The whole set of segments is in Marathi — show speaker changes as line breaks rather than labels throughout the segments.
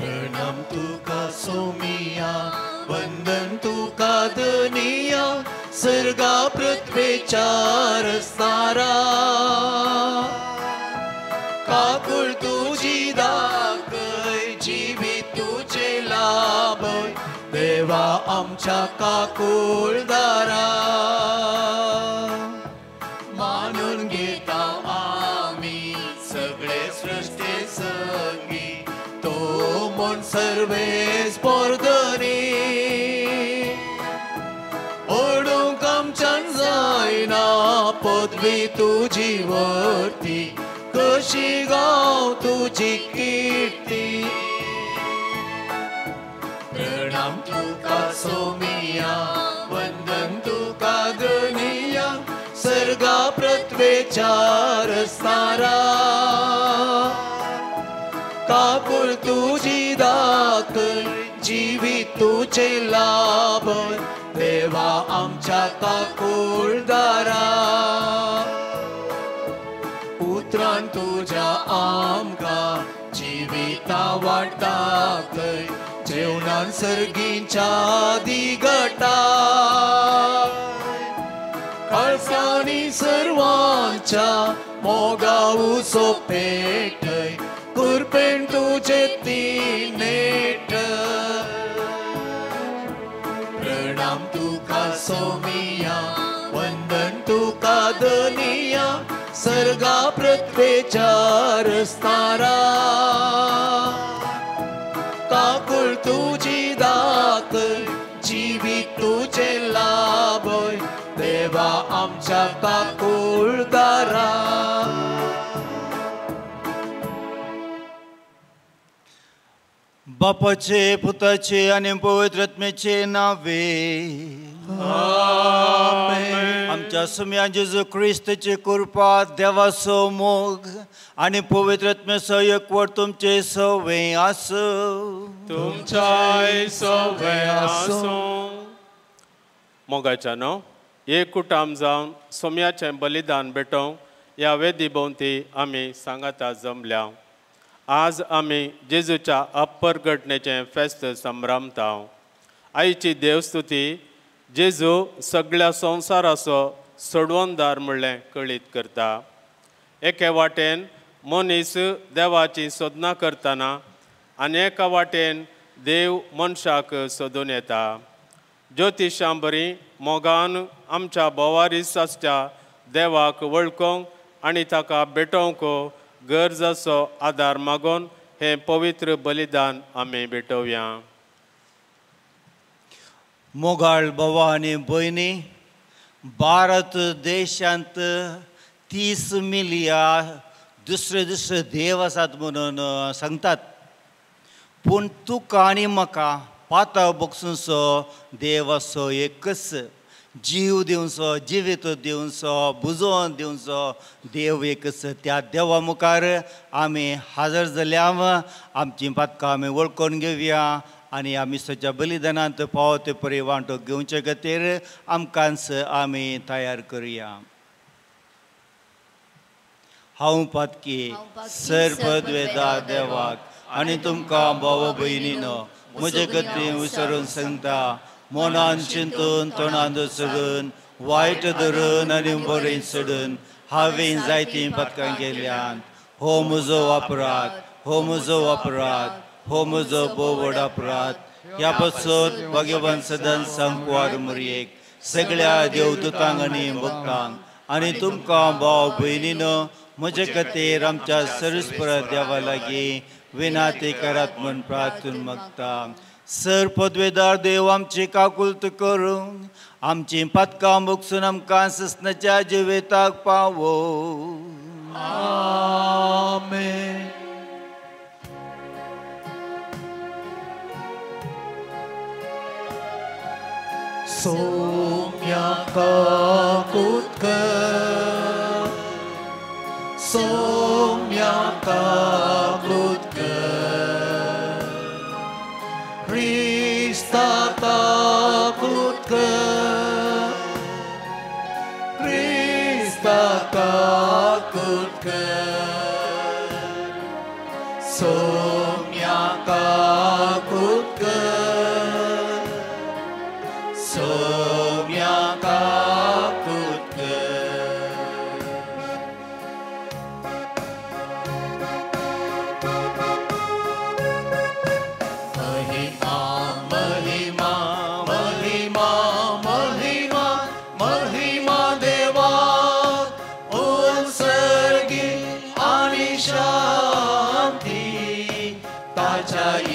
प्रणाम तुका सोमिया, वंदन तुका दनिया, सर्गा पृथ्वेचार सारा. काकुळ तुझी दाखय, जीवित तुझे लाभय, देवा आमच्या काकुळदारा. मानून घेता आम्ही सगळे सृष्टी संगी, तो मन सर्वेस पोरधनी. ओढूंक आमच्यान जायना पदवी तुझी वर्ती, कशी गाव तुझी कीर्ती. प्रणाम तुका सोमिया, वंदन तुका दनिया, सर्गा पृथ्वेचार सारा. काकुळ तुझी दाखय, जीवित तुझे लाभय, देवा आमच्या काकुळदारा. पुत्रान तुझ्या आमकां जिविता वाटाकय, जेवणान सर्गींच्या दिगटा. कळसांनी सर्वांच्या मोगाऊ सोपेटय, कुरपेन तुझे ती नेट. प्रणाम तुका सोमिया, वंदन तुका दनिया, सर्गा पृथ्वेचार सारा. काकुळ तुझी दाखय, जीवित तुझे लाभय, देवा आमच्या काकुळदारा.
बापाचे, पुताचे आणि पवित्र आत्म्याचे नावे.
आमेन.
आमच्या सुम्या जेजू ख्रिस्ताची कृपा, देवाचो मोग आणि पवित्र आत्म्याचो एकवट तुमचे सवय आसो.
तुमच्या सवय आसो. मोगाच्यानो एक कुटाम जावन सोम्याचें बलिदान भेटोवंक ह्या वेदी भोंवती आमी सांगाता जमल्या. आज आमी जेजूच्या अपरगटणेचें फेस्त संभ्रमता. आयची देवस्तुती जेजू सगळ्या संवसाराचो सोडवणदार म्हणलें कळीत करता. एके वाटेन मनीस देवाची सोदना करतना आनी एका वाटेन देव मनशाक सोदून येता. ज्योतिशां बरी मोगान आमच्या बोवारीस आसच्या देवाक वळखूंक आनी ताका भेटोवंक गरजेचो आदार मागून हें पवित्र बलिदान आमी भेटोवया.
मोगाळ भावा आनी भयणी, भारत देशांत 30 मिलियन दुसरे दुसरे देव आसात म्हणून सांगतात. पूण तुका आनी म्हाका पाताळ बगसूंचो देव असो एकच. जीव दिवचो, जिवीत दिवचो, बुजोवन दिवचो देव एकच. त्या देवा मुखार आमी हाजर जाल्या. आमची पातकां आमी वळखून घेवया आनी आमी सच्या बलिदानांत पावते परी वांटो घेवचे खातीर आमकांच आमी तयार करुया. हांव पातकी सरपदवेदार देवाक आनी तुमकां भाव भयणीनो म्हजे खातीर विसरून सांगता. मनान चिंतून, तोंडान सोडून, वायट धरून आनी बरें सोडून हांवें जायतीं पातकां केल्यान. हो म्हजो अपराध, हो म्हजो अपराध, हो म्हजो भोव व्हड अपराध. ह्या पासून भगवान सदांच सांगवार मरयेक सगळ्या देवदूतांक आनी भक्तांक आनी तुमकां भाव भयणीनो म्हजे खातीर आमच्या सर्वेस्पर देवा लागीं विनाती करात म्हूण प्रार्थून मागता. सर पदवेदार देव आमची काकुळट करूंक आमची पातकां मुगसून आमकां ससनाच्या जिविताक पावो.
आमेन. सोम्या काकुळट कर, सोम्या काकुळट कर, ख्रिस्ता काकुळट कर, ख्रिस्ता काकुळट कर, सोम्या काकुळट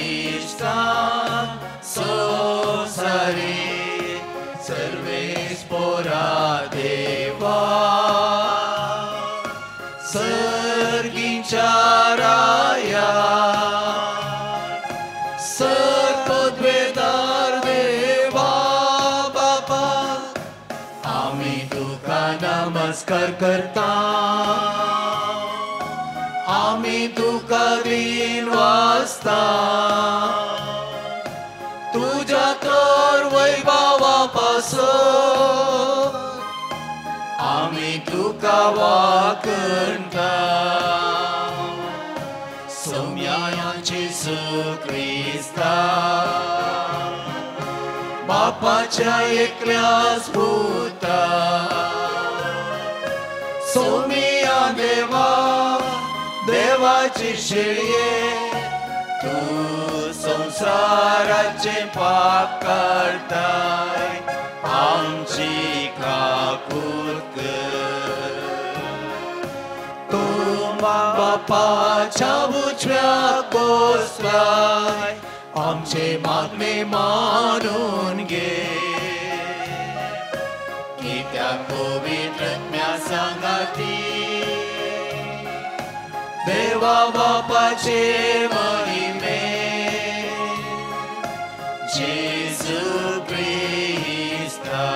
इष्टान सोसारी सर्वेस पोरा देवा सर्गींच्या राया सर्वद्वेदार देवा बाबा आम्ही तुका नमस्कार करता आम्ही तुका दिन वाजता तुझ्या तर वैभवापासून आम्ही तुका वाकणता सौम्याचे सुख्रिस्ता बापाच्या एकल्याच पुता सौम्या देवा देवाची शेळये तू संसाराचे पाप काढताय आमची काकूर कर तू बापाच्या उजव्या बसलाय आमचे मागणे मानून घे की त्या पवित्रत्म्या सांगाती देवा बापाचे महिमे जेजू ख्रिस्ता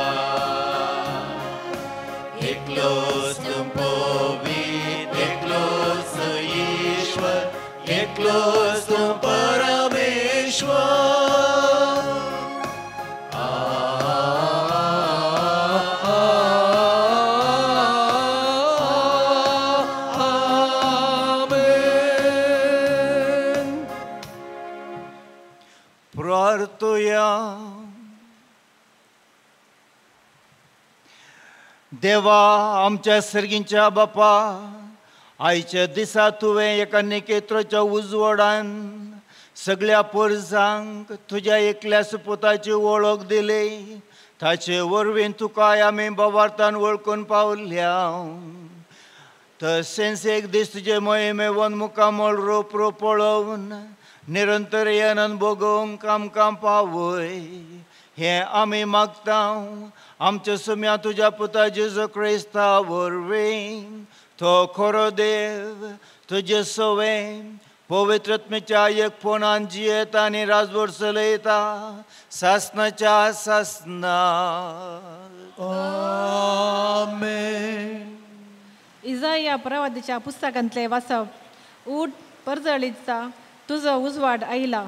एकलोच तुम पवित्र एकलोच ईश्वर एकलोच तुम परमेश्वर
प्रार्थया देवा आमच्या सर्गींच्या बापा आयच्या दिसा तुवें एका निकेत्राच्या उजवाडान सगळ्या परजांक तुज्या एकल्याच पुताची वळख दिली ताचे वरवीं तुका आमी बाबार्थान वळखून पावल्या तशेंच एक दीस तुजे मोहिमेवन मुखामळ रोप पळोवन निरंतर येनन भोगोवंक आमकां पावय हें आमी मागता आमच्या सुम्या तुज्या पुता जेजू क्रिस्ता वरवीं तो खरो देव तुजे सवें पवित्रत्मेच्या एकपणान जियेता आनी राजभर चलयता सासनाच्या सासना
आमेन.
इजाया प्रवादीच्या पुस्तकांतले वाचप ऊट परजळीचा तुजो उजवाड आयला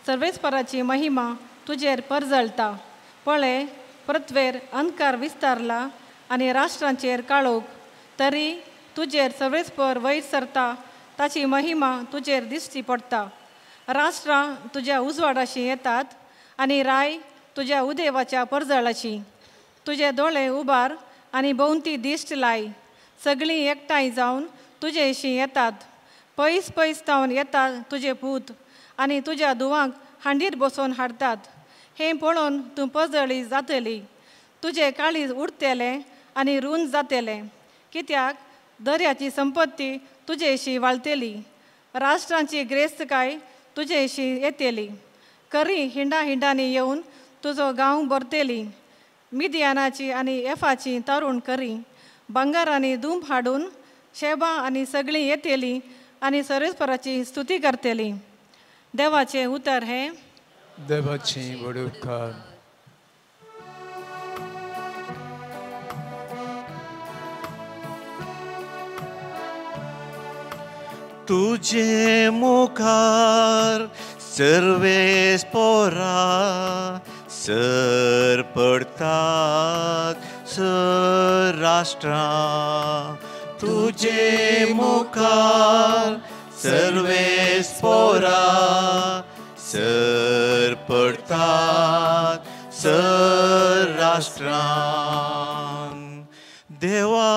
सर्वेस्पराची महिमा तुजेर परजळता पळय पृथ्वेर अंधकार विस्तारला आनी राष्ट्रांचेर काळोख तरी तुजेर सर्वेस्पर वयर सरता ताची महिमा तुजेर दिश्टी पडटा राष्ट्रां तुज्या उजवाडाशी येतात आनी राय तुज्या उदेवाच्या परजळाची तुजे दोळे उबार आनी भोंवती दिश्ट लाय सगळीं एकठांय जावन तुजेशी येतात पयस पयस जावन येतात तुजे पूत आनी तुज्या धुवांक हांडीर बसोवन हाडतात हें पळोवन तूं परजळी जातली तुजे काळीज उडतलें आनी रूंद जातलें कित्याक दर्याची संपत्ती तुजेशी वाळटली राष्ट्रांची ग्रेस्तकाय तुजेशी येतली करी हिंडा हिंडांनी येवन तुजो गांव भरतली मिदियानाची आनी एफाची तरुण करी बंगार आनी धूप हाडून शेबा आनी सगळीं येतली आनी सर्वेस्पराची स्तुती करतली देवाचें उतर हें
देवाची बडुकार
तुझे मुखार सर्वेस्परा सर पडतात सर राष्ट्रां तुझे मुखार सर्वेस्परा सर पडतात सर राष्ट्रां देवा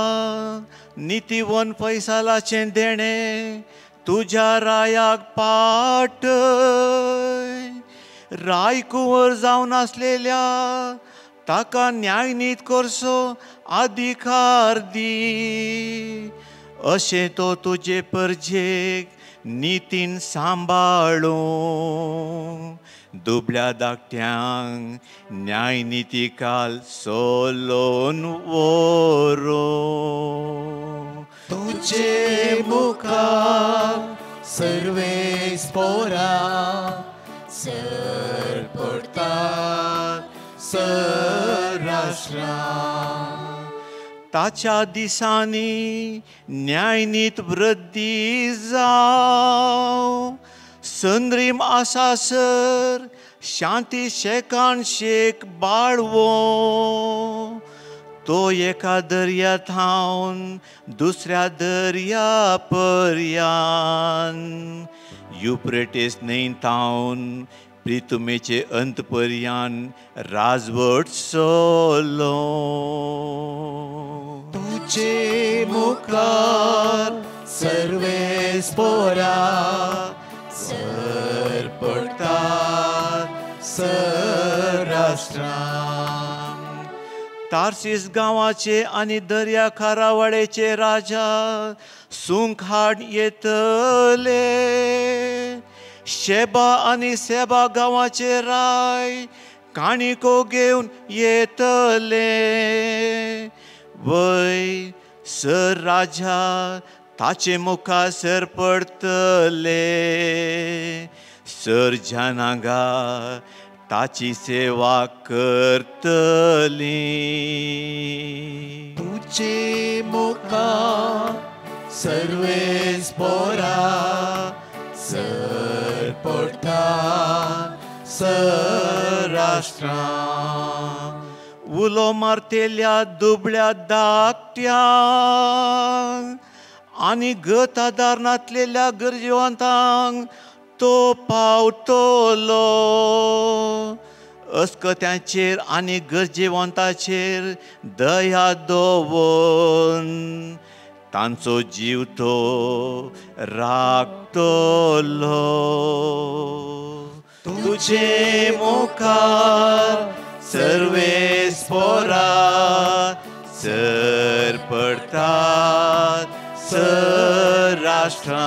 नितीवन पैसालाचें देणें तुज्या रायाक पाट राय कुंवर जावन आसलेल्या ताका न्याय नीत करचो अधिकार दी अशें तो तुजे परजेक नितीन सांबाळू दुबळ्या धाकट्यांक न्याय निती काल सोलोन वरो
तुझे मुखार सर्वे स्पोरा सर पडतात सराष्ट्रा
ताच्या दिसांनी न्यायनीत वृद्धी जाव संद्रीम आसासर शांती शेकान शेक बाळवो तो एका दर्या थावन दुसऱ्या दर्या पर्यान युप्रेटीस न्हंय थावन प्रितुमेचे अंत पर्यान राजवट चलो
तुझे मुखार सर्वे स्पोरा सर पडतात सराष्ट्रा
तार्सीस गांवाचे आनी दर्या खारावाडेचे राजा सुंक हाड येतले शेबा आनी सेबा गांवाचे राय काणिको घेवन येतले वय सर राजा ताचे मुखार सर पडतले सर जनांगा ताची सेवा करतली
तुझे मुखार सर्वे स्पोरा सर पडतात सराष्ट्रा
उलो मारतेल्या दुबळ्या धाकट्यांक आनी गत आदारनातलेल्या गरजेवंतांक तो पावतलो अस्कत्यांचेर आनी गरजेवंतांचेर दया दवरून तांचो जीव तो राखतलो
तुझे मुखार सर्वे स्पोरा
सर पडतात सराष्ट्रा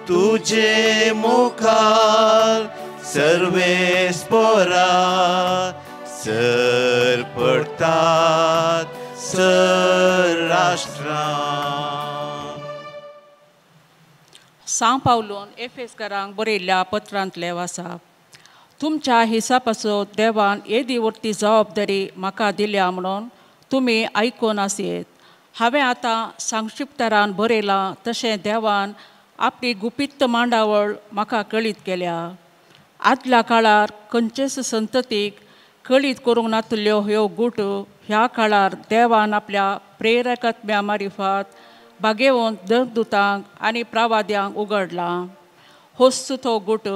तुझे मुखार सर्वे स्पोरा
सर पडतात सराष्ट्रा
सांग पावलोन एफेसकारांक बरयल्ल्या पत्रांतले वाचा तुमच्या हिसापाचो देवान येदी व्हरती जबाबदारी म्हाका दिल्या म्हणून तुमी आयकून आसयेत हांवें आतां संक्षिप्तरान बरयलां तशें देवान आपली गुपित्त मांडावळ म्हाका कळीत केल्या आदल्या काळार खंयचेच संततीक कळीत करूंक नातल्यो ह्यो गूट ह्या काळार देवान आपल्या प्रेरकात्म्या मारिफात बागेवंत देवदूतांक आनी प्रवाद्यांक उगडला होस्त तो गूट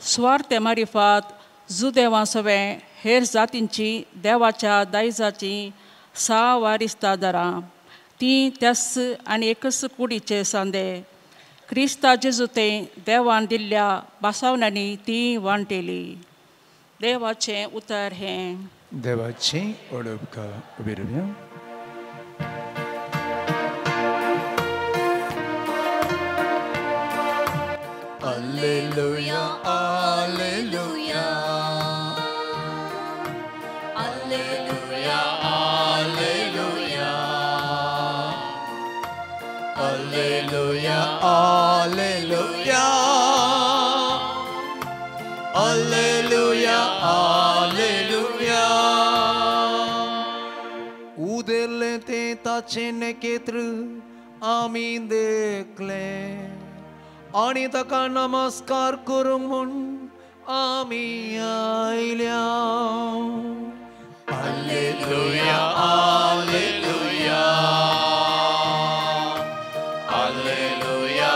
स्वार्थ मारिफात जुदेवां सवें हेर जातींची देवाच्या दायजाची वारिस्तादारां ती त्यास आनी एकच कुडीचे सांदे क्रिस्ता जेजुते देवान दिल्ल्या बासावनांनी ती वांटेली देवाचें उतर हें
देवाची ओडपका विरव्या Alleluia, Alleluia, Alleluia, Alleluia, Alleluia, Alleluia, Alleluia, Alleluia. Uderle te tace nechetră, amin देखले आणि ताका नमस्कार करूंक म्हूण आमी आयल्या Alleluia, Alleluia, Alleluia,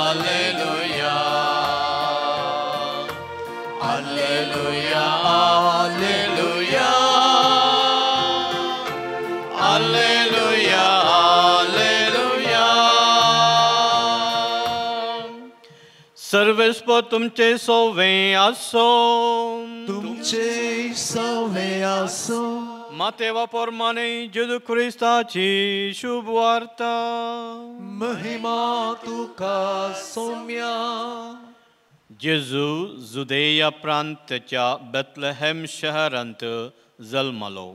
Alleluia, Alleluia, Alleluia, Alleluia, Alleluia.
सर्वेस्प तुमचे सोवे आसो
तुमचे सवे आसो
मातेवा पोरमाने जेजू ख्रिस्ताची शुभ वार्ता
महिमा तुका सौम्या.
जेजू जुदेया प्रांताच्या बेतलहेम शहरांत जल्मलो.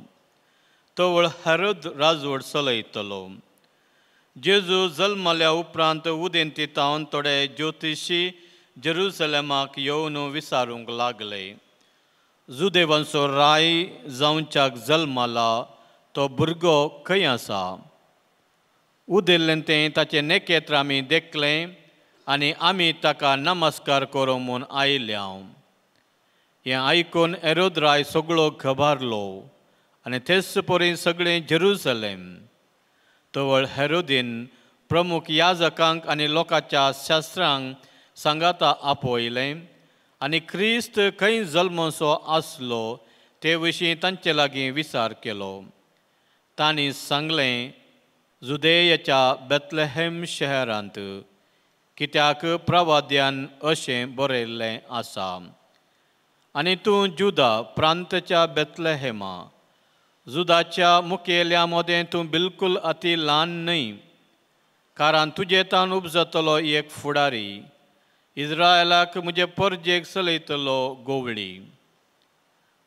तवळ हेरोद राजवट चलयतलो. जेजू जल्मल्या उपरांत उदेंती तावन थोडे ज्योतिशी जेरुसलेमाक येवन विचारूंक लागले, जुदेवांचो राय जावच्याक जल्मला तो भुरगो खंय आसा? उदेल्लें तें ताचे नेकेत्र आमी देखलें आनी आमी ताका नमस्कार करूं म्हूण आयल्या. हें आयकून हेरोद राय सगळो घबारलो आनी तेच परी सगळें जेरुसलेम. तवळ हेरोदीन प्रमुख याजकांक आनी लोकांच्या शास्त्रांक सांगाता आपयलें आनी क्रिस्त खंय जल्मचो आसलो ते विशीं तांचे लागीं विचार केलो. तांणी सांगलें, जुदेयाच्या बेतलहेम शहरांत, कित्याक प्रवाद्यान अशें बरयल्लें आसा, आनी तूं जुदा प्रांताच्या बेतलहेमा, जुदाच्या मुखेल्या मदें तूं बिलकूल अती ल्हान न्हय, कारण तुजे तान उपजतलो एक फुडारी, इस्रायलाक म्हजे परजेक चलयतलो गोवळी.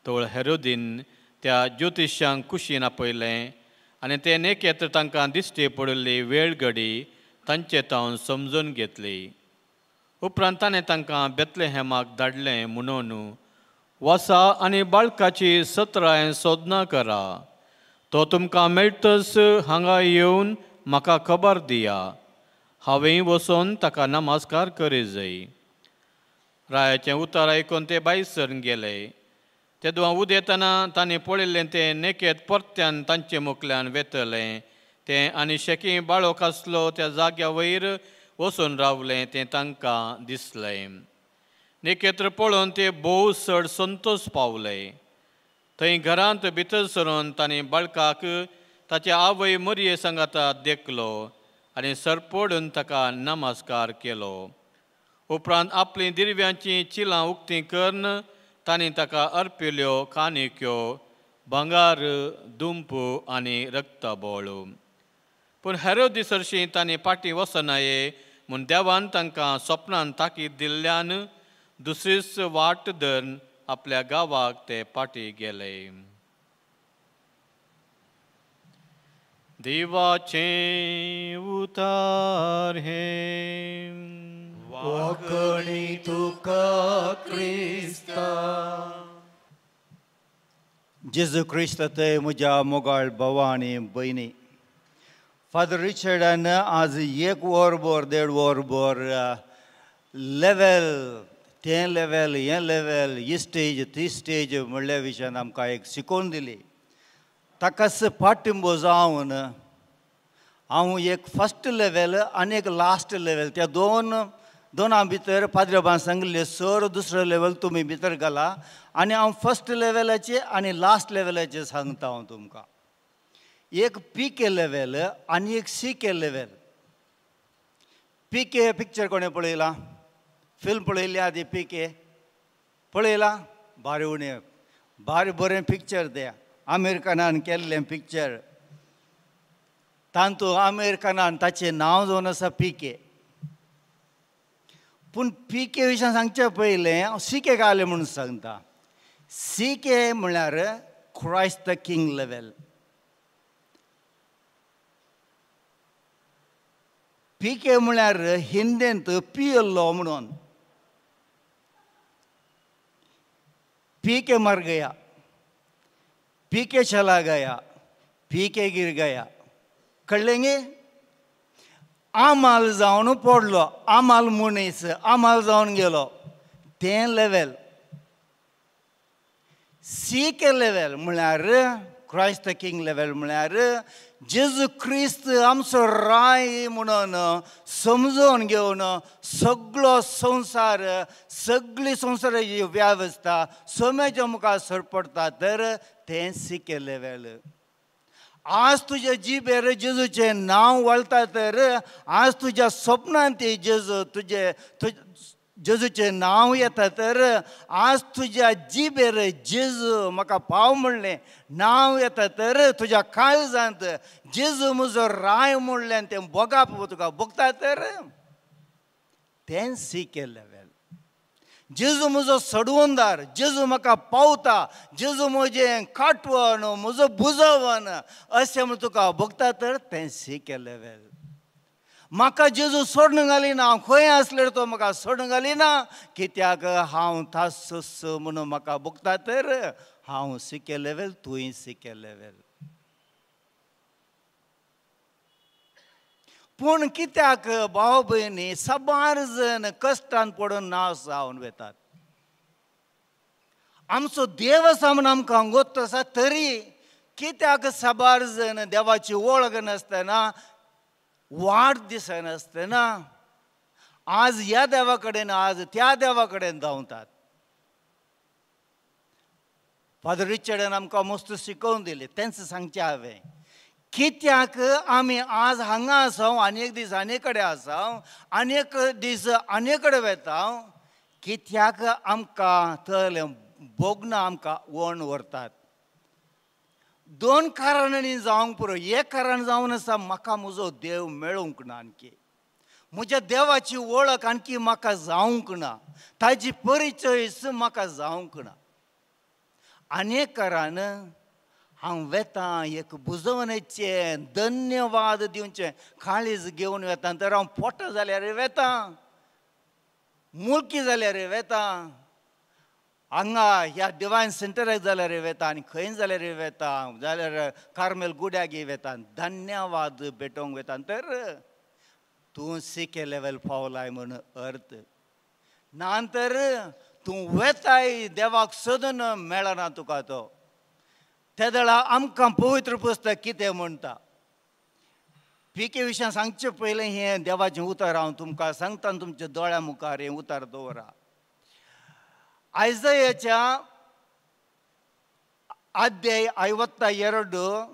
तवळ हेरोदीन त्या ज्योतिशांक कुशीन आपयलें आनी ते नेकेत्र तांकां दिश्टी पडिल्ली वेळ घडी तांचे तावन समजून घेतली. उपरांत ताणें तांकां बेतलहेमाक धाडलें म्हणून, वसा आनी बाळकाची सत्राय सोदना करा. तो तुमकां मेळटस हांगा येवन म्हाका खबर दिया. हांवें वचोन ताका नमस्कार करी जाय. रायाचें उतर आयकून ते भायर सरून गेले. तेदुआ उदेतना तांणी पळयल्लें तें नेकेत परत्यान तांचे मुखल्यान वेतलें तें आनी शेकी बाळोक आसलो त्या जाग्या वयर वचून रावलें तें तांकां दिसलें. नेकेत्र पळोवन ते भोव चड संतोश पावले. थंय घरांत भितर सरून तांणी बाळकाक ताचे आवय मरये सांगाता देखलो आनी सरपडून ताका नमस्कार केलो. उपरांत आपली दिरव्यांची चिलां उक्तीं करून तांणी ताका अर्पिल्ल्यो कानिक्यो, भांगार, दुंप आनी रक्तबोळ. पूण हेरोदीस हरशीं तांणी फाटीं वचनाये म्हूण देवान तांकां सपनांत ताकीद दिल्ल्यान दुसरीच वाट धरून आपल्या गांवाक ते फाटीं गेले. देवाचें उतार हें
वाकणी तुका क्रिस्ता.
जेजू क्रिस्त ते म्हज्या मोगाळ भावा आनी भयणी, फादर रिचर्डान आज 1 वरभर 1.5 वरभर लेवल, तें लेवल, हें लेवल, ही स्टेज ती स्टेज म्हणल्या विशयान आमकां एक शिकोवन दिली. ताकाच पाठिंबो जावन हांव एक फस्ट लेवल आनी एक लास्ट लेवल, त्या दोना भितर पाद्रेबान सांगलें, सर दुसरो लेवल तुमी भितर घाला आनी हांव फस्ट लेवलाचे आनी लास्ट लेवलाचे सांगता हांव तुमकां. एक PK लेवल आनी एक CK लेवल. PK पिक्चर कोणें पळयला? फिल्म पळयली आदी PK पळयला? भारी उणें, भारी बरें पिक्चर तें आमीर खानान केल्लें पिक्चर. तातूंत आमीर खानान ताचें नांव जावन आसा PK. पूण PK विशयान सांगचे पयलें हांव CK घालें म्हणून सांगता. CK म्हळ्यार Christ the king level. PK म्हळ्यार हिंदींत पियल्लो म्हणून. PK मर गया, PK चला गया, PK गिर गया. कळ्ळें? आमाल जावन पडलो, आमाल मनीस आमाल जावन गेलो, तें लेवल. CK लेवल म्हळ्यार क्रायस्ट किंग लेवल म्हळ्यार जेजू क्रिस्त आमचो राय म्हणून समजून घेवन सगळो संवसार, सगळी संवसाराची वेवस्था सोम्याच्या मुखार सरपडटा तर तें CK लेवल. आज तुज्या जिबेर जेजूचें नांव वळटा तर आज तुज्या सपनांत जेजू जेजूचें नांव येता तर आज तुज्या जिबेर जेजू म्हाका पाव म्हणलें नांव येता तर तुज्या काळजांत जेजू म्हजो राय म्हणलें आनी तें बोगाप तुका भोगता तर तें सीके लेवल. जेजू म्हजो सडवंदार, जेजू म्हाका पावता, जेजू म्हजें काटवण म्हजो बुजवण अशें म्हण तुका भोगता तर तें सीके लेवल. म्हाका जेजू सोडून घालिना, हांव खंय आसल्यार तो म्हाका सोडून घालिना, कित्याक हांव तास म्हणून म्हाका भोगता तर हांव सीके लेवल, तूंय सीके लेवल. पूण कित्याक भाव भयणी साबार जण कश्टान पडून नाश जावन वेतात. आमचो देव आसा म्हूण आमकां गोत आसा तरी कित्याक साबार जण देवाची वळख नासतना, वाट दिसनासतना आज ह्या देवा कडेन आज त्या देवा कडेन धांवतात. फादर रिचर्डान आमकां मस्त शिकोवन दिलें, तेंच सांगचें हांवें. कित्याक आमी आज हांगा आसाव, आनी एक दीस आनी कडेन आसाव, आनी एक दीस आनी कडेन वेता, कित्याक आमकां थंय बोगना आमकां वण व्हरतात. दोन कारणांनी जावंक पुरो. एक कारण जावन आसा म्हाका म्हजो देव मेळूंक ना, आणकी म्हज्या देवाची वळख आणकी म्हाका जावंक ना, ताजी परिचय म्हाका जावंक ना. आनी एक कारण हांव वेतां एक बुजवणेचें धन्यवाद दिवचें काळीज घेवन वेतां, तर हांव पोटां जाल्यार वेतां, मुळकी जाल्यार वेतां, हांगा ह्या डिवायन सेंटराक जाल्यार वेता, आनी खंय जाल्यार वेता, जाल्यार कार्मेल गुड्याक वेता, धन्यवाद भेटोवंक वेता. तर तूं सीके लेवल पावलाय म्हण अर्थ ना, तर तूं वेताय देवाक सोदून मेळना तुका तो. त्या वेळा आमकां पवित्र पुस्तक कितें म्हणटा, पीके विशयां सांगचे पयलें हें देवाचें उतर हांव तुमकां सांगता आनी तुमच्या दोळ्या मुखार हें उतर दवरा. ಐಸಾಯच्या ಅಧ್ಯಾಯ 52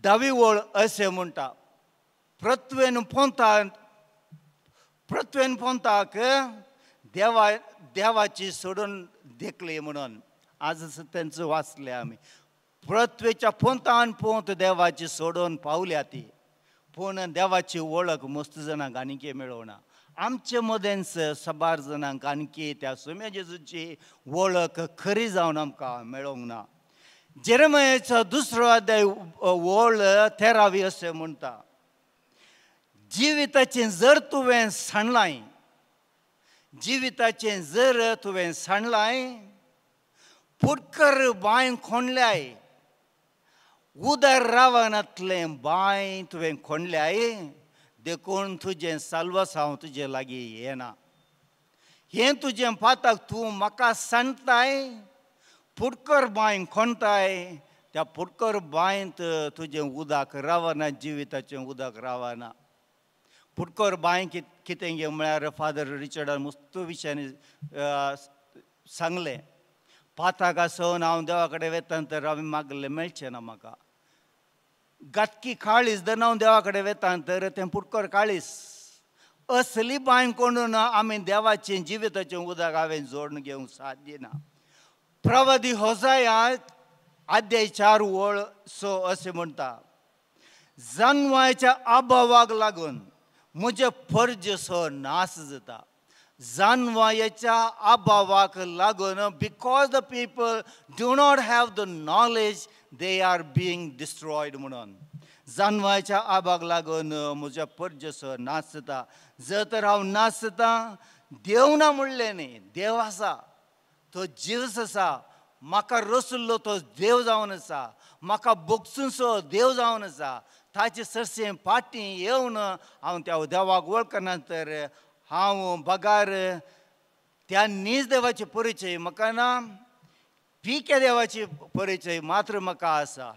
10वी ओळ अशें म्हणटा, प्रत्वेन पोंताक देवाची सोडून देखली म्हणून. आज तेंचं वाचलें आमी. प्रत्वेच्या पोंतान पोंत देवाची सोडून पावल्या ती, पूण देवाची वळख मस्त जाणांक आनीक मेळोना. आमचे मदेंच साबार जाणांक आणकी त्या सोम्या जेजूची वळख खरी जावन आमकां मेळोंक ना. जेरेमियाचो 2रो अध्याय ओळ 13वी अशें म्हणटा, जिविताचें जर तुवें सांडलाय, जिविताचें जर तुवें सांडलाय, फुटकर बांय खोणल्याय, उदर रावणांतलें बांय तुवें खोणल्याय, देखून तुजें साल्वस हांव तुजे लागीं येना. हें तुजें पाताक तूं म्हाका सांडटाय, फुटकर बांय खोणटाय, त्या फुटकर बांयत तुजें उदक रावना, जिविताचें उदक रावना. फुटकर बांय कितें गे म्हळ्यार फादर रिचर्डान मस्त विशयानी सांगलें. पाताक आसोन हांव देवा कडेन वेता तर हांवें मागलें मेळचें ना म्हाका. गातकी काळीज जर हांव देवा कडेन वेता तर तें फुटकर काळीज. असली बांय कोणून आमी देवाचें जिविताचें उदक हांवें जोडून घेवंक साध्य ना. प्रवादी होसाया अध्याय 4 ओळ 6 अशें म्हणटा, जानवाच्या अभावाक लागून म्हजे फर्ज सो नाश जाता. जानवायाच्या अभावाक लागून, because the people do not have the knowledge, they are being destroyed म्हणून. जानवाच्या अभावाक लागून म्हज्या फर्ज नाश जाता. जर तर हांव नाश जाता, देव ना म्हणलें न्ही, देव आसा, तो जीवस आसा, म्हाका रचल्लो तो देव जावन आसा, म्हाका बोगसूंचो देव जावन आसा. ताचे सरसें फाटीं येवन हांव त्या देवाक वळखना तर हांव बगार त्या नीज देवाची परिचय म्हाका ना, पिके देवाची परिचय मात्र म्हाका आसा.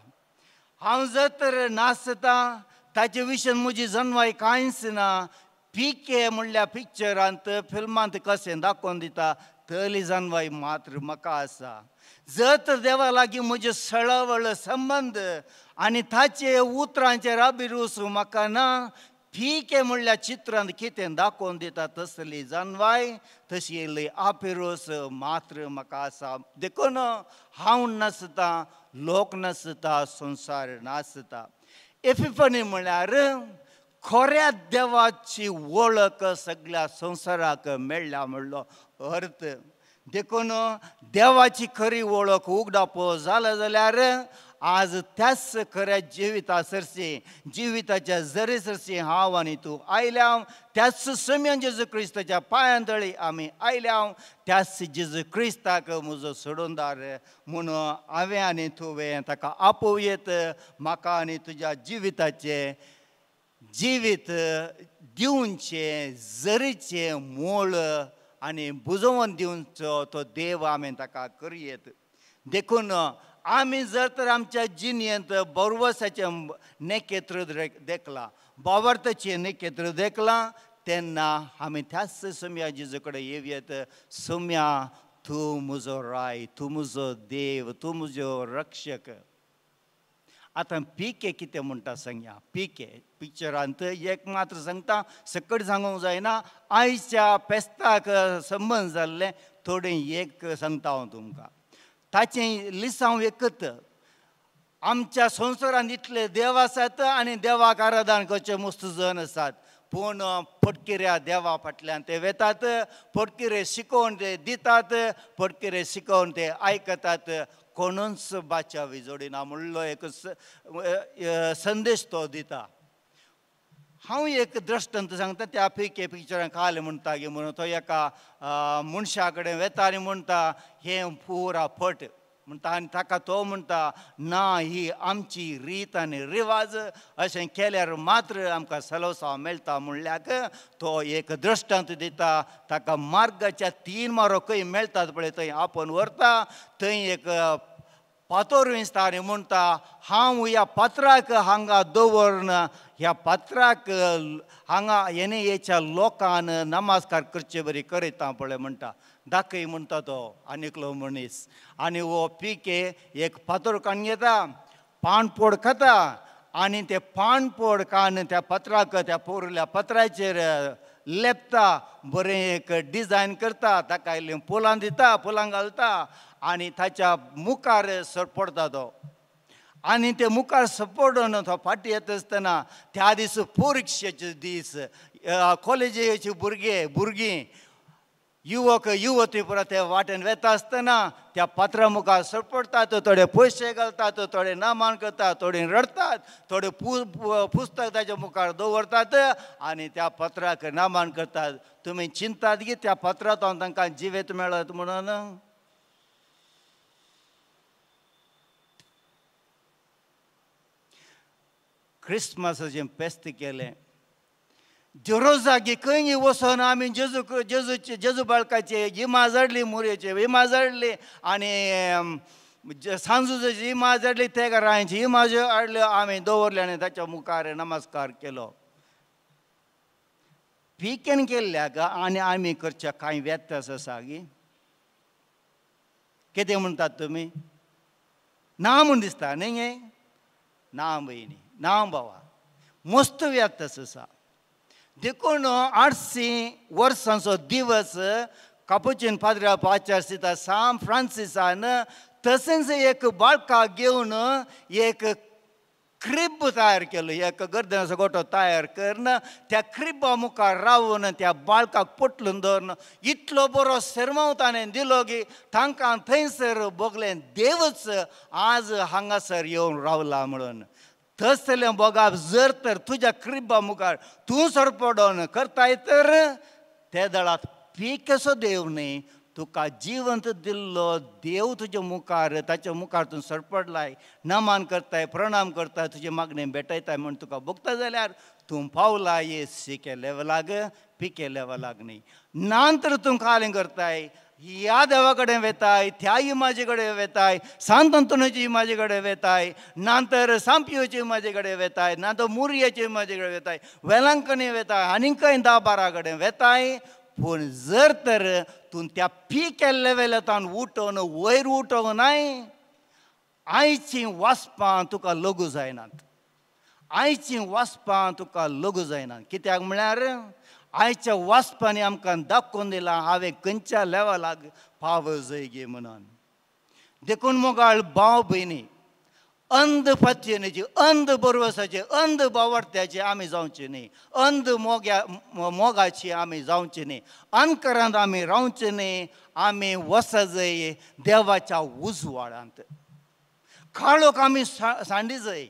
हांव जर तर नाश जाता, ताचे विशयी म्हजी जन्माय कांयच ना. पिके म्हणल्या पिक्चरांत फिल्मांत कशें दाखोवन दिता तली जन्माय मात्र म्हाका आसा. जर तर देवा लागीं म्हजे सळवळ संबंद आनी ताचे उतरांचेर अभिरूस म्हाका ना, पीके म्हणल्यार चित्रांत कितें दाखोवन दिता तसली जानवाय तशी लय आपिरोस मात्र म्हाका आसा देखून हांव नासता लोक नासता संवसार नासता. एपिफनी म्हळ्यार खऱ्या देवाची वळख सगळ्या संवसाराक मेळ्ळ्या म्हणलो अर्थ. देखून देवाची खरी वळख उगडापो जाला जाल्यार आज त्याच खऱ्या जिविता सरशी जिविताच्या जरे सरशी हांव आनी तूं आयल्या. त्याच सम्य जेजू क्रिस्ताच्या पांयां तळी आमी आयल्या. त्याच जेजू क्रिस्ताक म्हजो सोडूनदार म्हणून हांवें आनी तुवें ताका आपोवयेत म्हाका आनी तुज्या जिविताचे जिवीत दिवचे जरीचे मोल आनी बुजोवन दिवचो तो देव आमी ताका करयेत. देखून आमी जर तर आमच्या जिणेंत बरवसाचे नेकेत्र देखला बावर्ताचे नेकेत्र देखला तेन्ना आमी त्याच सम्या जेजू कडेन येवयेत. सम्या तूं म्हजो राय, तूं म्हजो देव, तूं म्हजो रक्षक. आतां पीके कितें म्हणटा सांगया. पीके पिक्चरांत एक मात्र सांगता सकट सांगूंक जायना. आयच्या पेस्ताक संबंद जाल्लें थोडें एक सांगता हांव तुमकां. ताचें लिसांव एकच. आमच्या संवसारांत इतले देव आसात आनी देवाक आराधना करचे मस्त जण आसात. पूण फटकिऱ्या देवा फाटल्यान ते वेतात. फटकिरे शिकोवन ते दितात. फटकिरे शिकोवन ते आयकतात. कोणूच बाच्या विजोडिना म्हणलो एक संदेश तो दिता. हांव एक दृश्टांत सांगता. त्या पीके पिक्चरान काल म्हणटा गे म्हणून तो एका मनशा कडेन वेता आनी म्हणटा हें पुरा फट म्हणटा. आनी ताका तो म्हणटा ना ही आमची रीत आनी रिवाज अशें केल्यार मात्र आमकां सलोसांव मेळटा म्हणल्याक तो एक दृश्टांत दिता. ताका मार्गाच्या 3 मारो खंय मेळटात पळय थंय आपोवन व्हरता. थंय एक पातोर विंचता आनी म्हणटा हांव ह्या पात्राक हांगा दवरून ह्या पात्राक हांगा येच्या लोकान नमस्कार करचे बरी करीता पळय म्हणटा. दाखय म्हणटा तो आनीकलो मनीस. आनी हो पीके एक पातोर काडून घेता पानपोड खाता आनी ते पानपोड काडून त्या पत्राक त्या पोरल्या पत्राचेर लेपता. बरें एक डिजायन करता. ताका इल्लें फुलां दिता फुलां घालता आनी ताच्या मुखार सरपडटा तो. आनी ते मुखार सपोडून तो फाटी येता आसतना त्या दीस परिक्षेचे दीस कॉलेजीची भुरगीं युवक युवती पुरा ते वाटेन वेता आसतना त्या पात्रा मुखार सरपडतात. थोडे पयशे घालतात, थोडे नामान करतात, थोडे रडतात, थोडे पुस्तक ताच्या मुखार दवरतात आनी त्या पत्राक नामान करतात. तुमी चिंतात की त्या पत्रांत तांकां जिवेत मेळत म्हणून. क्रिस्मसाचें फेस्त केलें. जोरो जागी खंय वचोन आमी जेजू बाळकाचे इमाज हाडली मुरयेचे इमाज हाडली आनी सांजुची इमाज हाडली ते रायांची इमाज हाडल्यो आमी दवरले आनी ताच्या मुखार नमस्कार केलो. पीकेन केल्ल्याक आनी आमी करच्या कांय व्यत्यास आसा गी. कितें म्हणटात तुमी? ना म्हूण दिसता न्ही गे. ना भयणी ना भावा मस्त व्यत्यास आसा. देखून 800 वर्सांचो दिवस कापुचीन पाद्र्या पाचार्सिता सांब फ्रांसिसान तशेंच एक बाळकाक घेवन एक क्रिब तयार केलो. एक गर्दनाचो गोठो तयार करून त्या क्रिबा मुखार रावन त्या बाळकाक पटलून दवरून इतलो बरो सरमाव ताणें दिलो की तांकां थंयसर भोगलें देवच आज हांगासर येवन रावला म्हणून. तसलें बोगाप जर तर तुज्या क्रिबा मुखार तूं सरपडोन करताय तर ते दळात पीकेचो देव न्ही तुका जिवंत दिल्लो देव तुज्या मुखार ताच्या मुखार तूं सरपडलाय नमान करताय प्रणाम करताय तुजे मागणें भेटयताय म्हूण तुका भोगता जाल्यार तूं पावला येसीके लेवलाक पीके लेवलाक न्ही. नांतर तूं कालें करताय ह्या देवा कडेन वेताय त्या इमाजे कडेन वेताय सांत अंतोनीची इमाजे कडेन वेताय नांतर सांपियोची इमाजे कडेन वेताय नांतर मुरयेची इमाजे कडेन वेताय वेलांकणी वेताय आनीकय 10-12 कडेन वेताय. पूण जर तर तूं त्या पीके लेवलांतल्यान उठोवन वयर उठोवंक नाय आयचीं वाचपां तुका लगू जायनात. आयची वाचपां तुका लगू जायना. कित्याक म्हळ्यार आयच्या वाचपांनी आमकां दाखोवन दिलां हांवें खंयच्या लेवलाक पाव जाय गे म्हणून. देखून मोगाळ भाव भयणी, अंध फातयेची, अंध बरवसाचे, अंध बावडत्याचे आमी जावचे न्ही. अंध मोगाची आमी जावचे न्ही. अनकरांत आमी रावचे न्ही. आमी वसा जाय देवाच्या उजवाडांत. काळोख आमी सांडी जाय.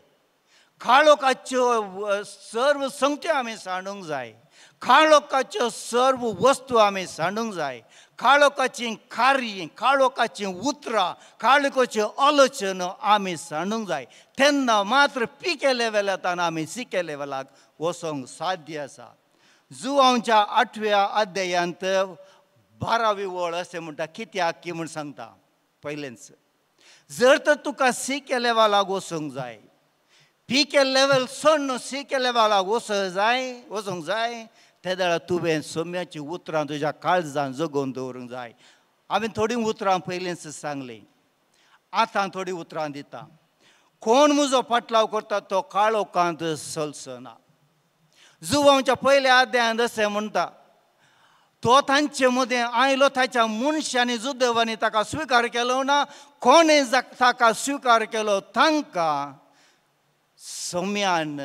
काळोखाच्यो सर्व संगत्यो आमी सांडूंक जाय. काळोखाच्यो सर्व वस्तू आमी सांडूंक जाय. काळोखाची कार्य, काळोखाची उतरां, काळोखाच्यो आलोचना आमी सांडूंक जाय. तेन्ना मात्र पिके लेवलांतल्यान आमी सिके लेवलाक वचोंक साध्य आसा. जुवांच्या 8व्या अध्यायांत 12वी वळ अशें म्हणटा. कित्याक की म्हूण सांगता पयलेंच, जर तर तुका सिके लेवलाक वचोंक जाय, पिके लेवल सोडून सिके लेवलाक वचोंक जाय, त्या वेळार तुवें सोम्याची उतरां तुज्या काळजांत जगोवन दवरूंक जाय. हांवें थोडीं उतरां पयलींच सांगलीं, आतां थोडीं उतरां दिता. कोण म्हजो पाटलाव करता तो काळोखांत चलचना. जुवांच्या पयल्या अध्यायांत अशें म्हणटा, तो तांचे मदें आयलो, ताच्या मनशांनी जुदवांनी ताका स्विकार केलो ना. कोणें ताका स्विकार केलो तांकां सोम्यान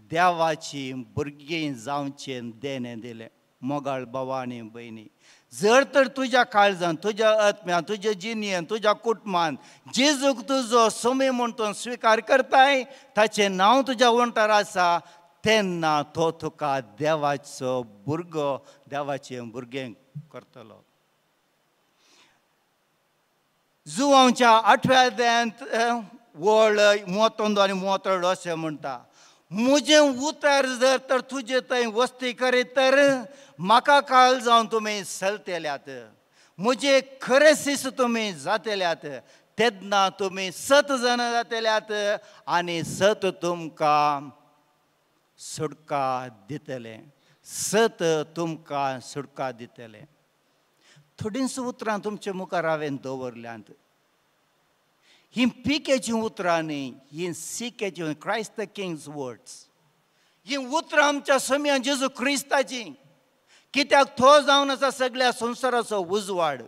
देवाची भुरगीं जावचें देणें दिलें. मोगाळ भावा आनी भयणी, जर तर तुज्या काळजांत, तुज्या आत्म्यान, तुज्या जिणयेन, तुज्या कुटुंबान जेजूक तुजो सोमी म्हूण तूं स्विकार करताय, ताचें नांव तुज्या वंटार आसा, तेन्ना तो तुका देवाचो भुरगो, देवाचें भुरगें करतलो. जुवांच्या 8व्या अध्यायांत वळ 31 आनी 32 अशें म्हणटा, म्हजें उतर जर तर तुजे थंय वस्ती करीत तर म्हाका काळ जावन तुमी चलतल्यात. म्हजे खरे शिस तुमी जातल्यात. तेन्ना तुमी 7 जाण जातल्यात आनी 7 तुमकां सुटका दितले. 7 तुमकां सुटका दितले. थोडींच उतरां तुमच्या मुखार हांवें दवरल्यांत. ही पिकेची उतरां न्ही, ही सिकेची, क्रायस्ट द किंग्स वर्ड्स. ही उतरां आमच्या सोम्यान जेजू क्रिस्ताची. कित्याक तो जावन आसा सगळ्या संवसाराचो उजवाड.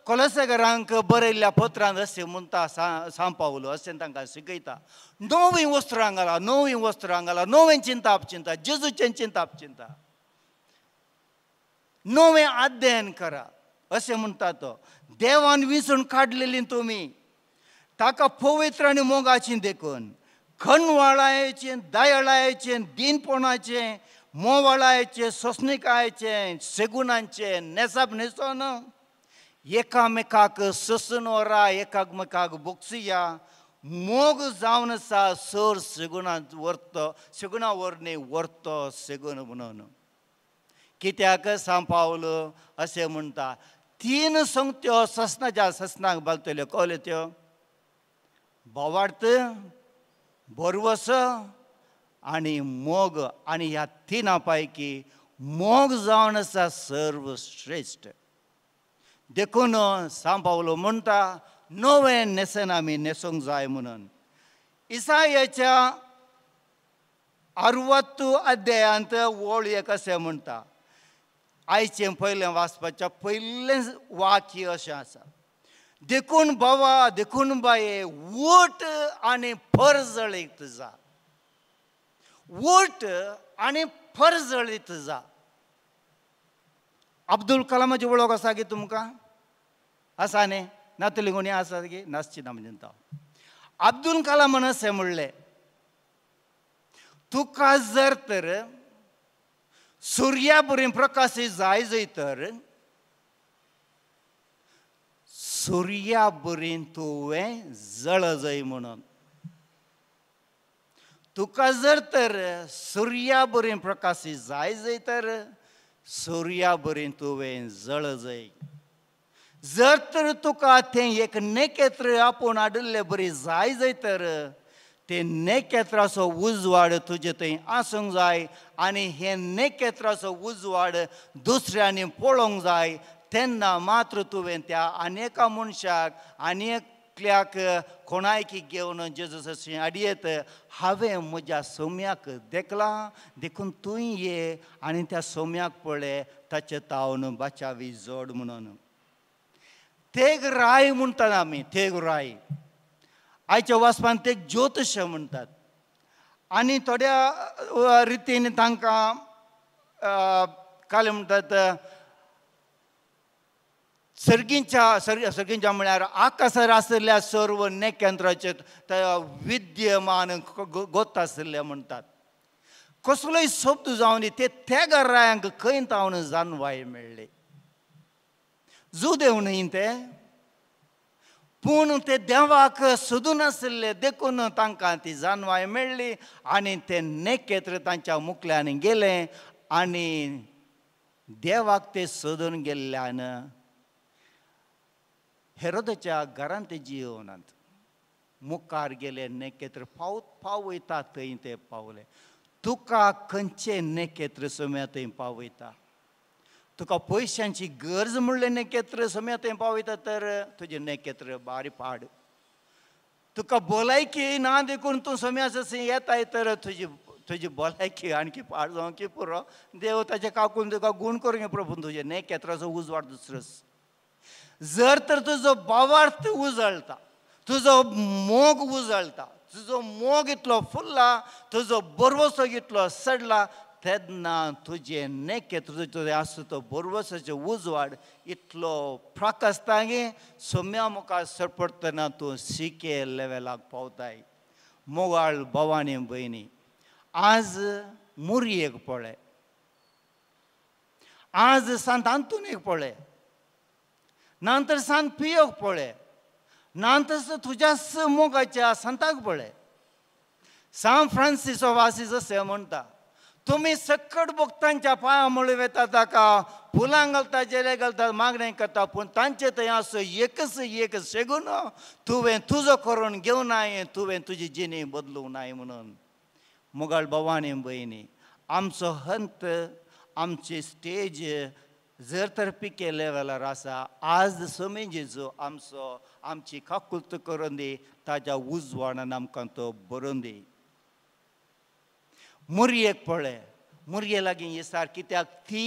कोलोसेकारांक बरयल्ल्या पत्रांत अशें म्हणटा सांग पावलो, अशें तांकां शिकयता, नवीं वस्त्रां घाला, नवीं वस्त्रां घाला, नवें चिंताप चिंता, जेजूचें चिंताप चिंता, नवें अध्ययन करा अशें म्हणटा तो. देवान विंचून काडलेलीं तुमी ताका पवित्र आनी मोगाचीं देखून, खणवाळायेचें, दयाळायेचें, दिनपणाचें, मोवाळायेचें, सोंसणिकायेचें, सेगुणांचें नेसाप न्हेसोन एकामेकाक सोंसून व्हरा, एकामेकाक बोगसिया. मोग जावन आसा सर सेगुणां व्हरनी व्हरतो सेगूण म्हणून. कित्याक सांग पावलो अशें म्हणटा, 3 संगत्यो ससनाच्या ससनाक बालतल्यो. कळ्ळ्यो त्यो? बोवार्थ, बरवस आनी मोग. आनी ह्या 3 पैकी मोग जावन आसा सर्वश्रेश्ठ. देखून सांग पावलो म्हणटा, नवें नेसन आमी न्हेसूंक जाय म्हणून. इसायाच्या 60 अध्यायांत वळ 1 अशें म्हणटा. आयचें पयलें वाचपाचें पयलें वाक्य अशें आसा, देखून भावा, देखून बाये, उठ आनी परजळीत जा. उठ आनी परजळीत जा. अब्दुल कलामाची वळख आसा गे तुमकां? आसा न्ही? नातली कोणी आसा गे? नासची ना म्हणटा. अब्दुल कलामान अशें म्हणलें, तुका जर तर सुर्या बरी प्रकाशी जाय तर सुर्या बरी तुवें जळ जाय म्हणून. तुका जर तर सुर्या बरी प्रकाशी जाय तर सुर्या बरी तुवें जळ जाय. जर तर तुका तें एक नेकेत्र आपूण हाडिल्लें बरी जाय तर ते नेकेत्राचो उजवाड तुजे थंय आसूंक जाय. आनी हे नेकेत्राचो उजवाड दुसऱ्यांनी पळोवंक जाय. तेन्ना मात्र तुवें त्या आनेका मनशाक, आनी एकल्याक कोणायकी घेवन जेजूस अशें आडयेत हांवें म्हज्या सोम्याक देखलां देखून तूंय ये आनी त्या सोम्याक पळय ताचे तावन बाचावी जोड म्हणून. तेग राय म्हणटात आमी, तेग राय. आयच्या वाचपान तेग ज्योतिश म्हणटात. आनी थोड्या रितीन तांकां काय म्हणटात सर्गींच्या म्हळ्यार आकाशार आशिल्ल्या सर्व नेकेंद्राचे विद्यमान गोत आशिल्ले म्हणटात. कसलोय शब्द जावन ते त्या रायांक खंय तावन जानवाय मेळ्ळे. जुदेव न्ही ते, पूण ते देवाक सोदून आशिल्ले देखून तांकां ती जानवाय मेळ्ळी आनी ते नेकेत्र तांच्या मुखल्यान गेले आनी देवाक ते सोदून गेल्ल्यान हेरोदाच्या घरांत ते जियोनात. मुखार गेले नेकेत्र पावयता थंय ते पावले. तुका खंयचे नेकेत्र सोम्या थंय पावयता. तुका पयशांची गरज म्हणले नेकेत्र सोम्या थंय पावयता तर तुजें नेकेत्र बारी पाड. तुका भलायकी ना देखून तूं सोम्या येताय तर तुजी भलायकी आणखी पाड जावं की पुरो. देव ताचे काकून तुका गूण करूं प्रभू तुजे नेकेत्राचो उजवाड दुसरोच. जर तर तुजो भावार्थ उजळटा, तुजो मोग उजळटा, तुजो मोग इतलो फुल्ला, तुजो बरवसो इतलो सडला तेन्ना तुजें नेकेत्र तुजें आसा तो बरवसाचो उजवाड इतलो प्रकाशता गे सोम्या मुखार सरपडटना तूं शिके लेवलाक पावताय. मोगाळ भवानी भयणी, आज मुरयेक पळय, आज सांत आंतोनीक पळय, नंतर सांत पियोक पळय, नंतर तुज्याच मोगाच्या संताक पळय. सांत फ्रांसीस ऑफ असीस अशें म्हणटा, तुमी सकट भक्तांच्या पांयां मुळे वेता ताका फुलां घालता, जेले घालता, मागणें करता, पूण तांचे थंय असो एकच एक शेगून तुवें तुजो करून घेवनाय, तुवें तुजी जिणी बदलूंक नाय म्हणून. मोगाळ भवानी भयणी, आमचो हंत, आमची स्टेज जर तर पिके लेवलार आसा, आज सोमे जेजू आमची काकुलत करून दी, ताज्या उजवाडान आमकां तो बरोवन दी. मुरयेक पळय, मुरये लागीं येसार कित्याक ती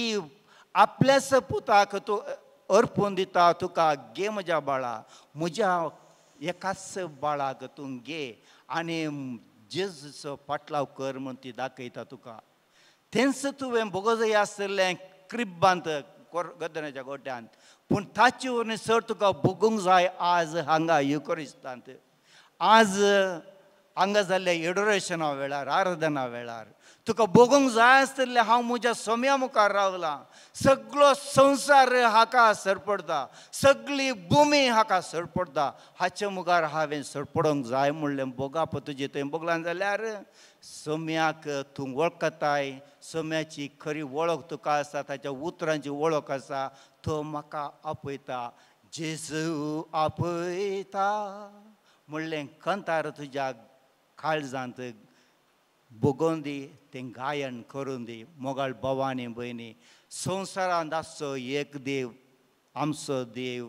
आपल्याच पुताक तूं अर्पून दिता. तुका घे म्हज्या बाळा, म्हज्या एकाच बाळाक तूं घे आनी जेजूचो पाटलाव कर म्हूण ती दाखयता तुका. थंयच तुवें बोगोजय आसलें क्रिब्बांत गदनाच्या गोट्यांत, पूण ताचे वरवीं चड तुका भोगूंक जाय आज हांगा युकरिस्तांत. आज हांगा जाल्ल्या एडोरेशना वेळार, आराधना वेळार तुका भोगूंक जाय आसतलें हांव म्हज्या सोम्या मुखार रावलां. सगळो संवसार हाका सरपडटा, सगळी भुमी हाका सरपडटा. हाचे मुखार हांवें सरपडोंक जाय म्हणलें बोगाप तुजें थंय बोगलां जाल्यार सोम्याक तूं वळखताय. सोम्याची खरी वळख तुका आसा, ताच्या उतरांची वळख आसा. तो म्हाका आपयता, जेजू आपयता म्हणलें कंतार तुज्या काळजांत बोगोवन दी, तें गायन करून दी. मोगाळ भवानी भयणी, संवसारांत आसचो एक देव, आमचो देव,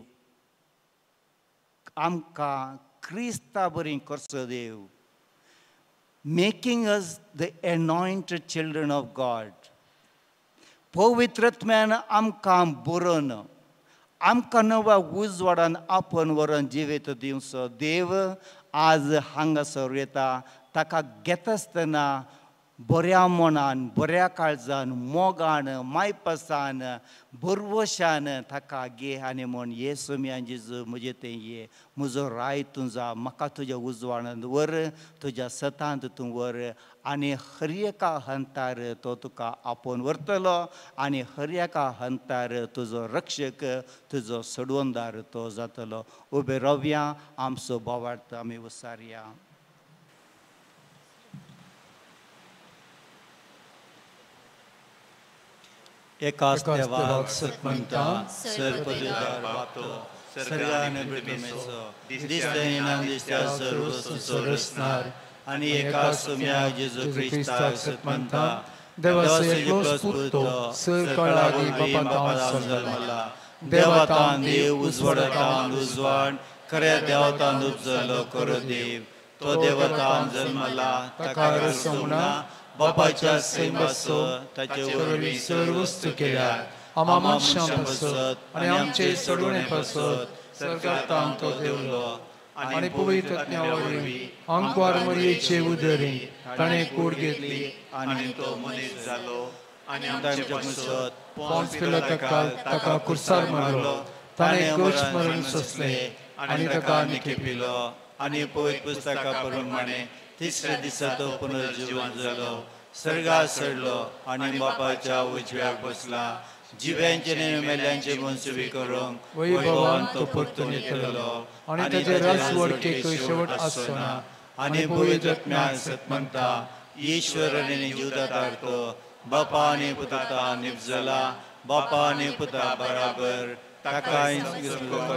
आमकां क्रिस्ता बरी करचो देव, making us the anointed children of God. पवित्रत्म्यान आमकां बरोवन आमकां नव्या उजवाडान आपण व्हरून जिवीत दिवचो देव आज हांगासर येता. ताका घेता आसतना बऱ्या मनान, बऱ्या काळजान, मोगान, मायपासान, बरवशान ताका घे आनी म्हण, ये सोम्या जेजू म्हजे थंय ये, म्हजो राय तूं जा, म्हाका तुज्या उजवाडांत व्हर, तुज्या सतांत तूं व्हर आनी हर एका हंतार तो तुका आपोवन व्हरतलो आनी हर एका हंतार तुजो रक्षक, तुजो सोडवणदार तो जातलो. उबे रावया, आमचो भावार्थ आमी उसारया. एकाच देवाक सतमंता सर्वपदवीदार बापतो, सर्गान पृथ्वीचो दिसता दिसता सर्व संसार असणार आनी एका सोम्या जेजू क्रिस्ताक सतमंता देवाचो एकलोच पुतो सकळादी बापातान जल्मला. देवातान देव उजवाडातान उजवाड, खऱ्या देवतान उपजलो करो देव तो देवतान जन्मला ताका रसवना बापाच्या सैमास ताचे वरवीं सर्व वस्तू केल्यात आमकां पासत आनी आमचे सोडवणे पासत स्वर्गांत तो देवलो आनी पवित्र आत्म्या वरवीं अंकवार मरयेचे उदरी ताणें कूड घेतली आनी तो मनीस जालो आनी आमच्या पासत पोंच पिलाताका ताका कुर्सार मारलो ताणें कश मरण सोंसले आनी ताका निखेपिलो आनी पवित्र पुस्तका प्रमाणे तिसऱ्या दिसा तो पुनर्जीवन जालो सर्गार चडलो आनी बापाच्या उजव्याक बसला जिव्यांचे आनी मेल्यांचे मनसुबी करूंक वैभवान तो परतून येतलो आनी ताचे राजवडकेक शेवट आसना आनी पवित्र आत्म्याक सत म्हणटा ईश्वर आनी जीवदातार्थ बापा आनी पुता निपजला बापा आनी पुता बराबर ताका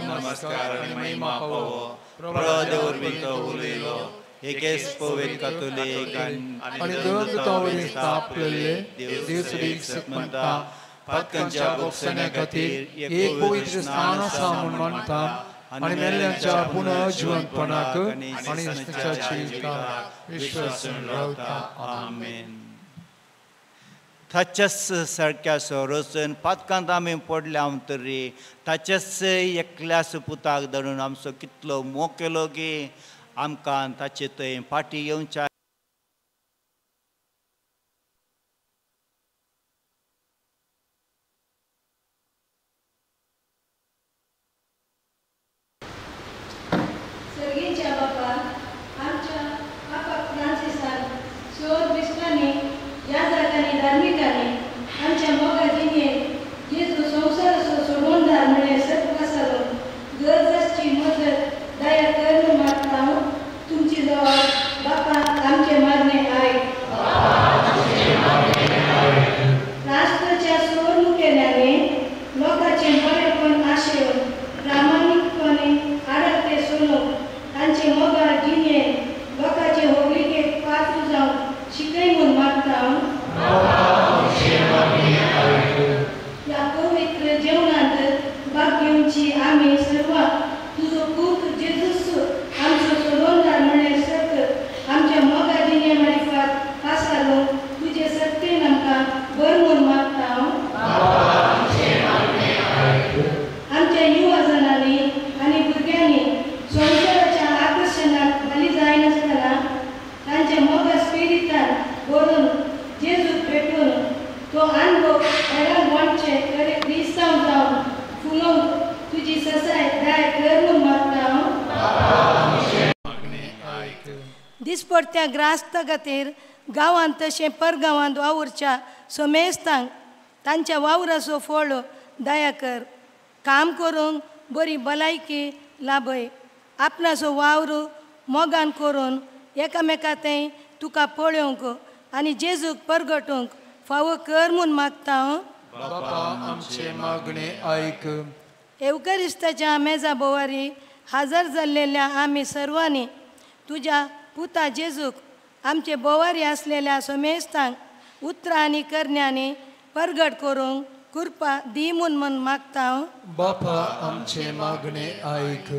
नमस्कार आनी महिमा पावो प्रभु वरवीं तो उलयलो एकेच पवित्र कातोलीक आनी दोन दुतांवरवीं स्थापलेले देव सरीक सत म्हणटा पातकांच्या भोगसण्या खातीर एक पवित्र स्थान आसा म्हूण मानता आनी मेल्ल्यांच्या पुनर्जीवनपणाक आनी जिविताक विश्वासून रावता आमेन. ताच्याच सारक्यास रचून पातकांत आमी पडल्या तरी ताच्याच एकल्याच पुताक धरून आमचो कितलो मोग केलो की आमकां ताचे थंय फाटी येवच्या
दिसपट्ट्या ग्रास्त खातीर गांवांत तशें परगांवांत वावुरच्या सोमेस्तांक तांच्या वावराचो फळ दया कर. काम करूंक बरी भलायकी लाभय. आपणाचो वावर मोगान करून एकामेका थंय तुका पळोवंक आनी जेजूक परगटूंक फावो कर म्हूण मागता.
बापा आमचे मागणे आयक.
एवकरिस्ताच्या मेजा बोवारी हजर जाल्लेल्या आमी सर्वांनी तुज्या पुता जेजूक आमचे बोवारी आसलेल्या सोमेस्तांक उतरां आनी करण्यांनी परगट करूंक कृपा दी म्हूण मागता.
बापा आमचे मागणे आयक.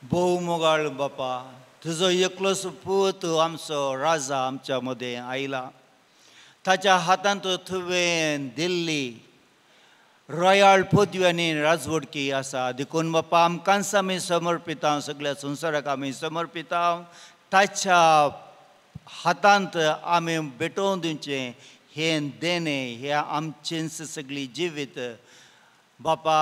भोव मोगाळ बापा तुजो एकलोच पूत आमचो राजा आमच्या मदें आयला. ताच्या हातांत तुवें दिल्ली रॉयल पदवी आनी राजवडकी आसा देखून बापा आमकांच आमी समर्पिता सगळ्या संवसाराक आमी समर्पिता. ताच्या हातांत आमी भेटोवन दिवचें हें देणें हें आमचेंच सगळी जिवीत बापा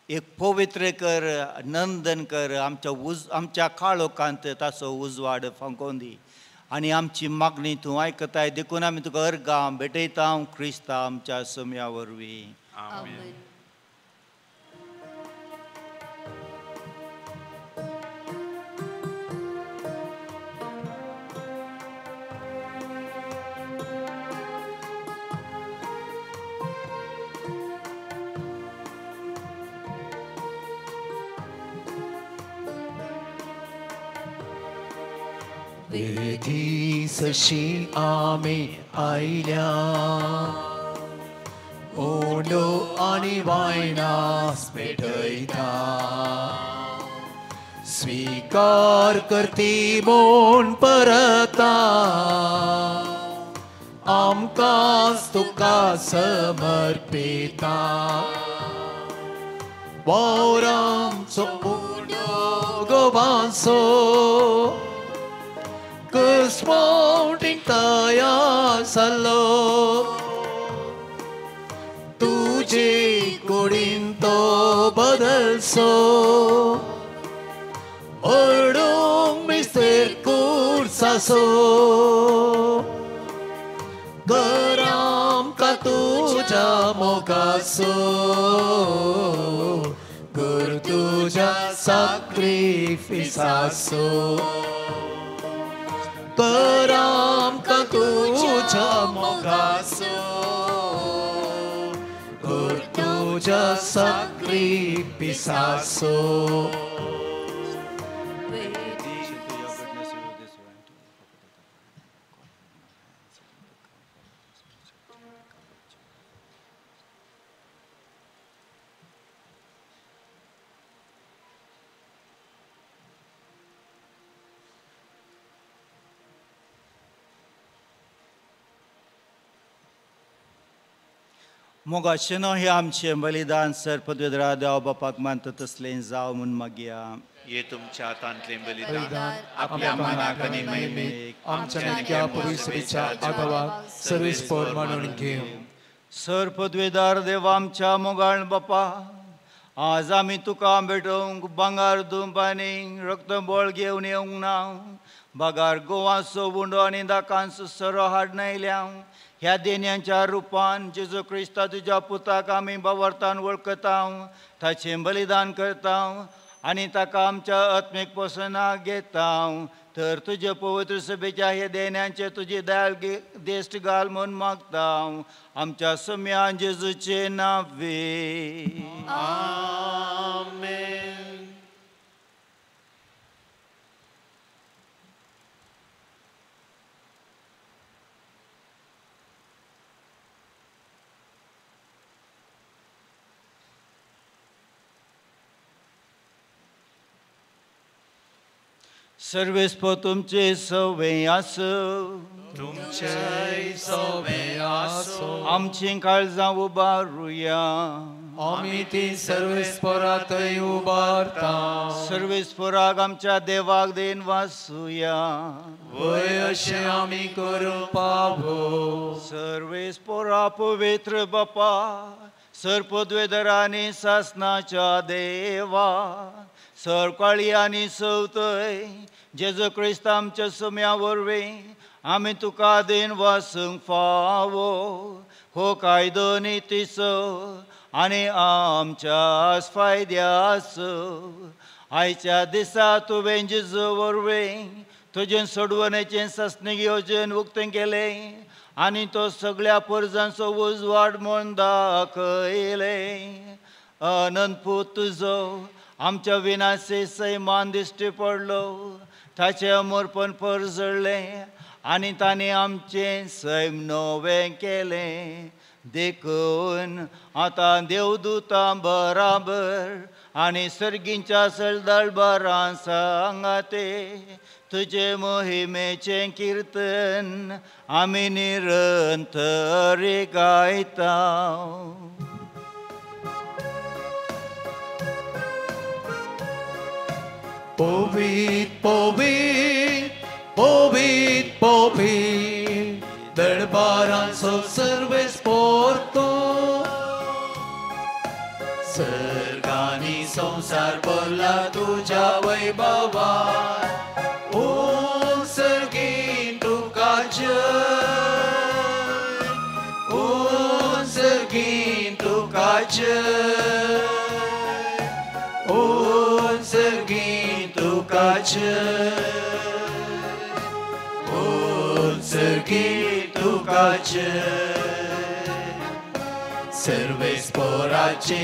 एक पवित्र कर नंदन कर. आमच्या काळोखांत ताचो उजवाड फांकोवन दी आनी आमची मागणी तूं आयकताय देखून आमी तुका अर्गां भेटयता क्रिस्ता आमच्या सोम्या वरवीं. आमेन.
वेदीसशी आमी आयल्या ओलो आनी वायनास पेटयता स्वीकार करती म्हूण परता आमकांच तुका समर्पिता वावरांचो गोवांचो घुस्मटींक तयार जालो तुजे कुडीन तो बदलसो ओरडूंक मिस्तेर कुर्सासो घर आमकां तुज्या मोगाचो घर तुज्या सॅक्रिफिसाचो घर आमकां तुज्या मोगाचो घर तुज्या सॅक्रिफिसाचो
मोगाचेनो हे आमचें बलिदान सरपदवेदरा देवा बापाक मानता तसलें जावं म्हूण मागया
हे तुमच्या हातांतलें बलिदान
बलिदान
आपल्या मनाक आनी
महिमेक आमच्या नित्या पवित्रेच्या आगावाक सर्वेस्पर म्हणून घेऊ
सरपदवेदार देवा आमच्या मोगाळ बापा आज आमी तुका भेटोवंक भांगार धूप आनी रक्तबळ घेवन येवंक ना भागार गोवाचो बुंडो आनी दाकांचो सरो हाडून आयल्या ह्या देण्यांच्या रुपान जेजू क्रिस्ता तुज्या पुताक आमी बावर्तान वळखता ताचें बलिदान करता आनी ताका आमच्या आत्मीक पोसनाक घेता तर तुजे पवित्र सभेच्या हे देण्यांचे तुजी दयाळ देश्ट घाल म्हूण मागता आमच्या सम्या जेजूचे नांवे
आमेन
सर्वेस्पर तुमचे सवे आसूं
तुमचे सवे आसो
आमची काळजां उबारुया
आमी ती सर्वेस्परांतय उबारता
सर्वेस्पराक आमच्या देवाक देन वासुया
वय अशें आमी करूंक पावो
सर्वेस्परा पवित्र बापा सरपदवेदरा आनी सासनाच्या देवा सरकाळी आनी सवतय जेजू क्रिस्त आमच्या सम्या वरवीं आमी तुका देन वासूंक फावो हो कायदो नितीचो आनी आमच्या फायद्यास आयच्या दिसा तुवें जेजू वरवीं तुजें सोडवणेचें सस्नीक येवजण उक्तें केलें आनी तो सगळ्या परजांचो उजवाड म्हूण दाखयलें अनंतपूत तुजो आमच्या विनाशे सैमान दिश्टी पडलो ताचें अमरपण परजळ्ळें आनी ताणें आमचें सैम नवें केलें देखून आतां देवदूतां बराबर आनी सर्गींच्या सरदारबारां सांगाते तुजे मोहिमेचें किर्तन आमी निरंतरी गायता
पवित पवित पवित पवित दरबारांचो सर्वेस्पर तूं सर्गांनी संसार भरला तुज्या वैभवान सर्गीन तुका जय सर्गीन तुका जय सर्गीन तुका जय सर्गीन तुका जय सर्वेस्पराचे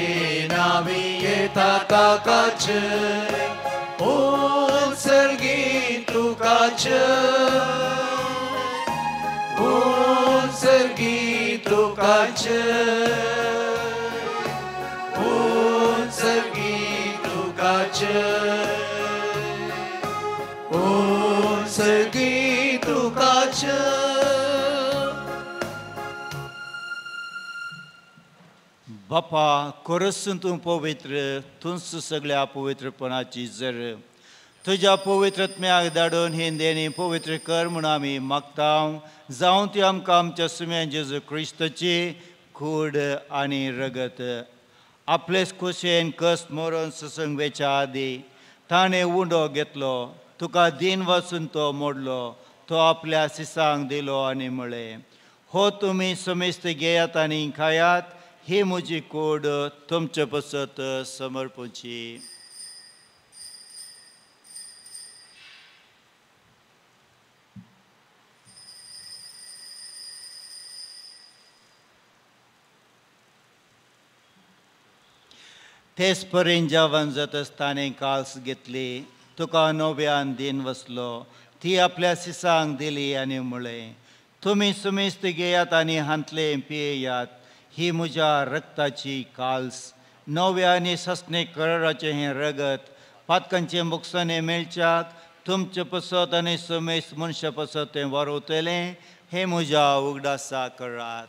नावी येता ताका जय सर्गीन तुका जय सर्गीन तुका जय सर्गीन तुका जय
बापा खरोच तूं पवित्र, तूंच सगळ्या पवित्रपणाची जर. तुज्या पवित्रत्म्याक धाडून ही देणी पवित्र कर म्हूण आमी मागता. जावं ती आमकां आमच्या सुम्या जेजू क्रिस्ताची कूड आनी रगत. आपलेच कुशेन कस्ट मरून ससंगवेच्या आदी ताणें उंडो घेतलो, तुका दिन वाचून तो मोडलो, तो आपल्या सिसांक दिलो आनी म्हळें, हो तुमी समेस्त घेयात आनी खायात, ही म्हजी कूड तुमचे पसत समर्पूची. तेच परेन जेवण जातच ताणें काल्स घेतली, तुका नव्यान दिन वसलो, ती आपल्या सिसांक दिली आनी म्हळें, तुमी समेस्त घेयात आनी हांतले पियेयात, ही म्हज्या रक्ताची काल्स, नव्या आनी सस्ने कराराचें हें रगत, पातकांचे मुखसाने मेळच्याक तुमचे पसत आनी समेस्त मनशा पसत तें वारवतलें, हें म्हज्या उगडासा करात.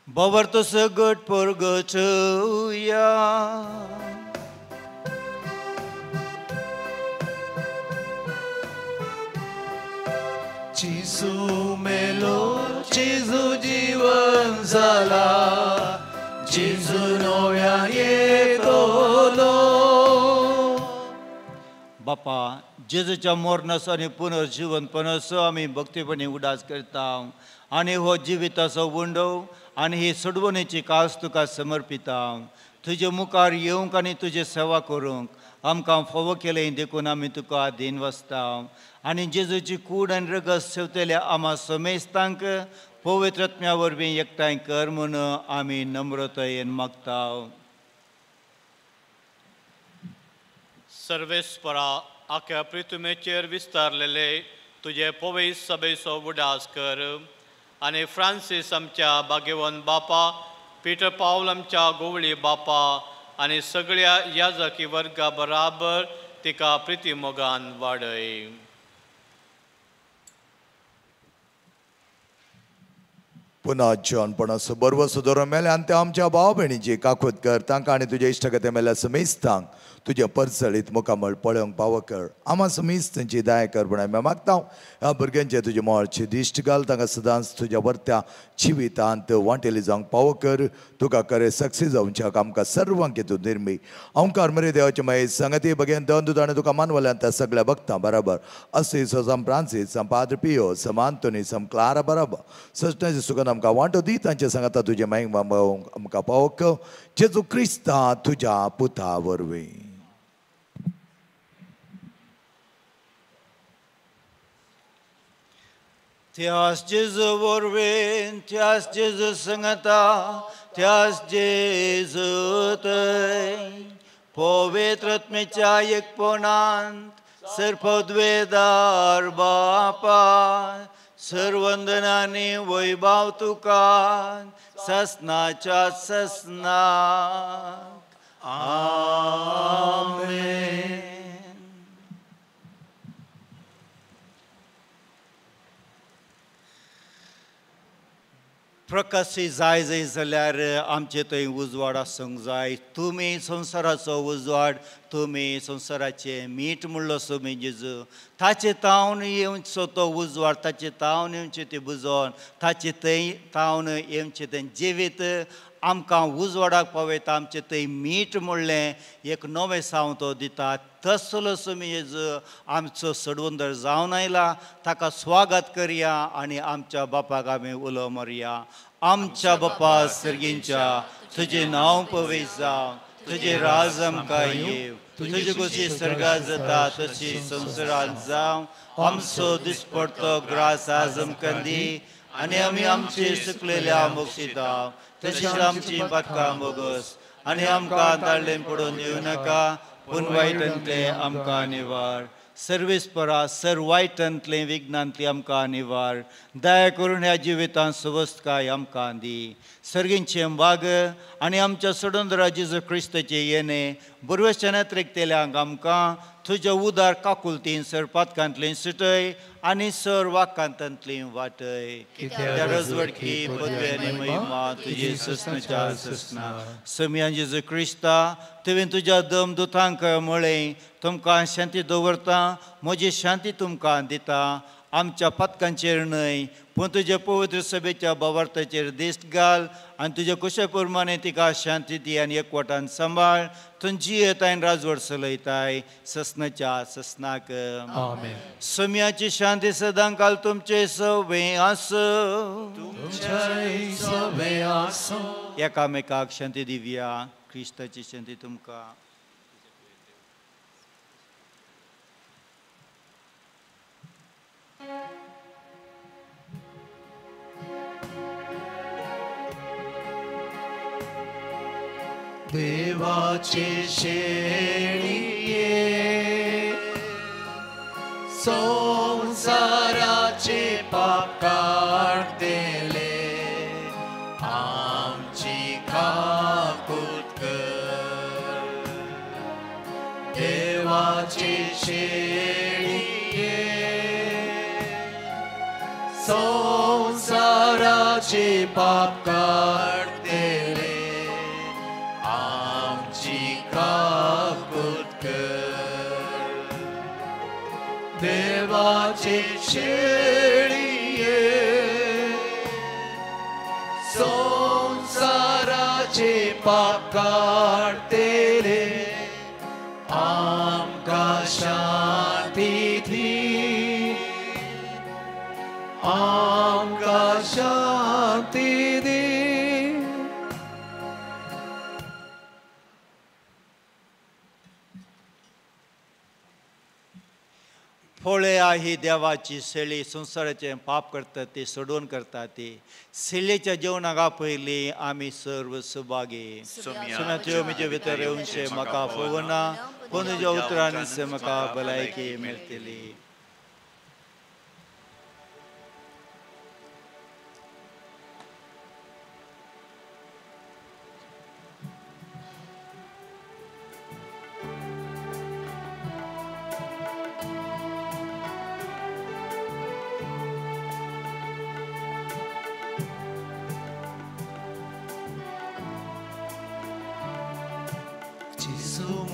Bavarto sagot purgatoria.
Jesu melo, Jesu जीवन झाला, Jesu नव्या येतलो.
बापा जेजूच्या मरणाचो आनी पुनर्जीवनपणाचो आमी भक्तीपणी उडास करता आनी हो जिविताचो उंडव आनी ही सोडवणेची कास तुका समर्पिता. तुजे मुखार येवंक आनी तुजी सेवा करूंक आमकां फोव केलें देखून आमी तुका दिन वसता आनी जेजूची कूड आनी रगत सेवतल्या आम्हा समेस्तांक पवित्रत्म्या वरवीं एकठांय कर म्हूण आमी नम्रतायेन मागता.
सर्वेस्परा आख्या पृथ्वीचेर विस्तारलेले तुजे पवित्र सभेचो उडास कर आनी फ्रांसीस आमच्या भाग्यवन बापा, पिटर पावल आमच्या गोवळी बापा आनी सगळ्या याजकी वर्गा बराबर तिका प्रिती मोगान वाडय.
पुन्हा जॉनपणाचो बरवो सुदारून मेले आनी ते आमच्या भाव भयणीची काकूत कर, तांकां आनी तुज्या इश्टगते मेल्या समेस्तांक तुज्या परसळीत मुखामळ पळोवंक पाव कर. आम्हा समेस्तांची दया कर म्हूण आमी मागता. ह्या भुरग्यांचे तुजे मोळचे दिश्ट घाल, तांकां सदांच तुज्या वर्त्या जिवितांत वांटेली जावंक पाव कर. तुका करे सक्सेस जावच्याक आमकां सर्वांक हेतून निर्मी अवकार मरे देवाचे मागीर संगती बगेन दंदूत आनी तुका मानवल्यांत त्या सगळ्या भक्तां बराबर असीस सम फ्रांसीस सम पाद्र पियो सम आंतोनी सम क्लारा बराबर सजनाचे सुगंध आमकां वांटो दी. तांचे सांगाता तुजे मागीर आमकां पाव कर. जेजू क्रिस्ता तुज्या पुता वरवीं.
त्याच जेजू वरवीं, त्याच जेजू संगता, त्याच जेजू थंय पवित्रत्मेच्या एकपणांत सर्पद्वेदार बापा सर्वंदनांनी वैभव तुका ससनाच्या ससनाक. आमेन. प्रकाशी जाय जाल्यार आमचे थंय उजवाड आसूंक जाय. तुमी संवसाराचो उजवाड, तुमी संवसाराचे मीठ म्हणलो सोमी जेजू. ताचे तावन येवचो तो उजवाड, ताचे तावन येवचें तें बुजोवन, ताचे थंय तावन येवचें तें जिवीत आमकां उजवाडाक पावयता. आमचें थंय मीठ म्हणलें एक नवें साव तो दिता. तसलो सोमी जेजू आमचो सडवंदर जावन आयला, ताका स्वागत करया आनी आमच्या बापाक आमी उलो मारया. आमच्या बापा सर्गींच्या, तुजें नांव पवित्र जावं, तुजें राज आमकां येव, तुजी कशी सर्गांत जाता तशी संवसारांत जावं. आमचो दिसपडटो ग्रास आज आमकां दी आनी आमी आमची सुकलेल्या मोक्षिता तशी आमची पातकां बोगस आनी आमकां दाळ्ळें पडून दिवं नाका, पूण वायटांतले आमकां निवार. सर्वेस्परा सर वायटांतले विघ्नांतली आमकां निवार. दया करून ह्या जिवितांत स्वस्थकाय आमकां दी. सर्गींचें वाग आनी आमच्या सडोंदरा जेजू क्रिस्ताचे येणे बरवेशनांत रेखतेल्यांक आमकां तुझ्या उदार काकुलतीन सर पातकांतली सुटय आनी सर वाकांतांतली वाटय त्या रजवडकी पदवी आनी महिमा तुझी ससनाच्या ससना समियान जेजू क्रिस्ता तुवें तुज्या दमदुतांक म्हळें तुमकां शांती दवरता म्हजी शांती तुमकां दिता आमच्या पथकांचेर न्हय पूण तुज्या पवित्र सभेच्या भावार्थाचेर दिश्ट घाल आनी तुज्या कुशे प्रमाणे तिका शांती दी आनी एकवटान सांबाळ थंयची येताय राजवड चलयताय ससनाच्या ससनाक समियाची शांती सदां काल तुमचे सवे आसो एकामेकाक शांती दिवया क्रिस्ताची शांती तुमकां
देवाचे शेळिये संसाराचे पाप काढतेले आमची काकूत कर देवाचे शेळिये संसाराचे पाप काढतेले देवाचे शेळिये संसाराचे पाप काढतेले आमकां शांती दी आमकां शांती दी
फळे ही देवाची शेळी संसाराचे पाप करतात ते सोडून करतात ते शेळीच्या जेवणाका पयलीं आमी सर्व सुभागी सुनाच्यो म्हजे भितर येवनशे म्हाका फोवना पूण तुज्या उतरांनी म्हाका भलायकी मेळटली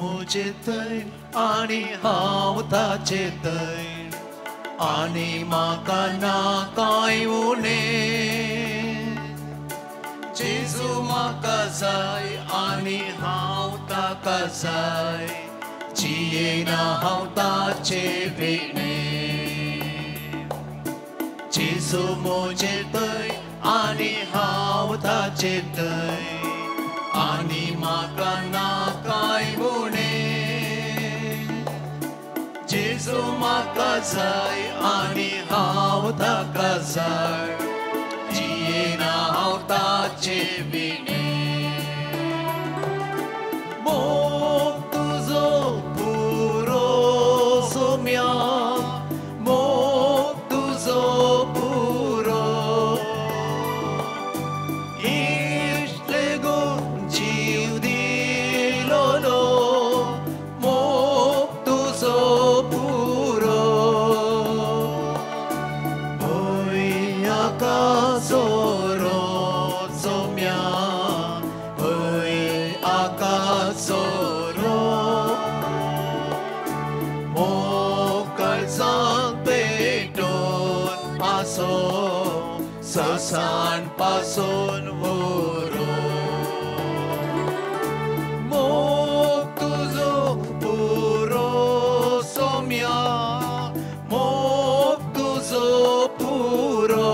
मुझे तैन आनी हांव ताचे तैन आनी म्हाका ना कांय उणें जेजू म्हाका जाय आनी हांव ताका जाय जियेना हांव ताचे विणें जेजू मुझे तैन आनी हांव ताचे तैन आनी म्हाका ना कांय उणें जेजू म्हाका जाय आनी हांव ताका जाय जियेना हांव ताचे विणें मोग तुजो पुरो सोम्या मोग तुजो पुरो इश्ट लेगून जीव दिलोलो मोग तुजो पुरो ओय आकाशोरो सोम्या ओय आकाशोरो मोग काळजांत पेटोवन आसो ससान पासून व्हरो मोग तुजो पुरो सोम्या मोग तुजो पुरो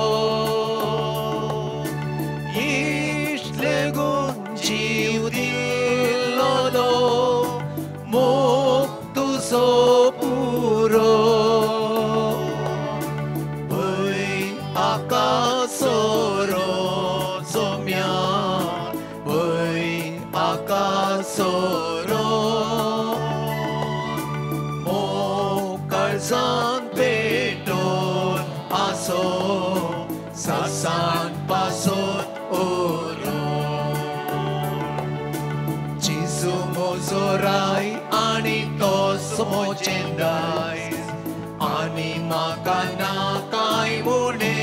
इश्ट लेगून जीव दिलोलो मोग तुजो पुरो ओय आकाशोरो सोम्या ओय आकाशोरो मोग काळजांत पेटोवन आसो सासान पासून ओरो जेजू म्हजो राय आनी तो मोचें दायज आनी म्हाका नाकाय मुणे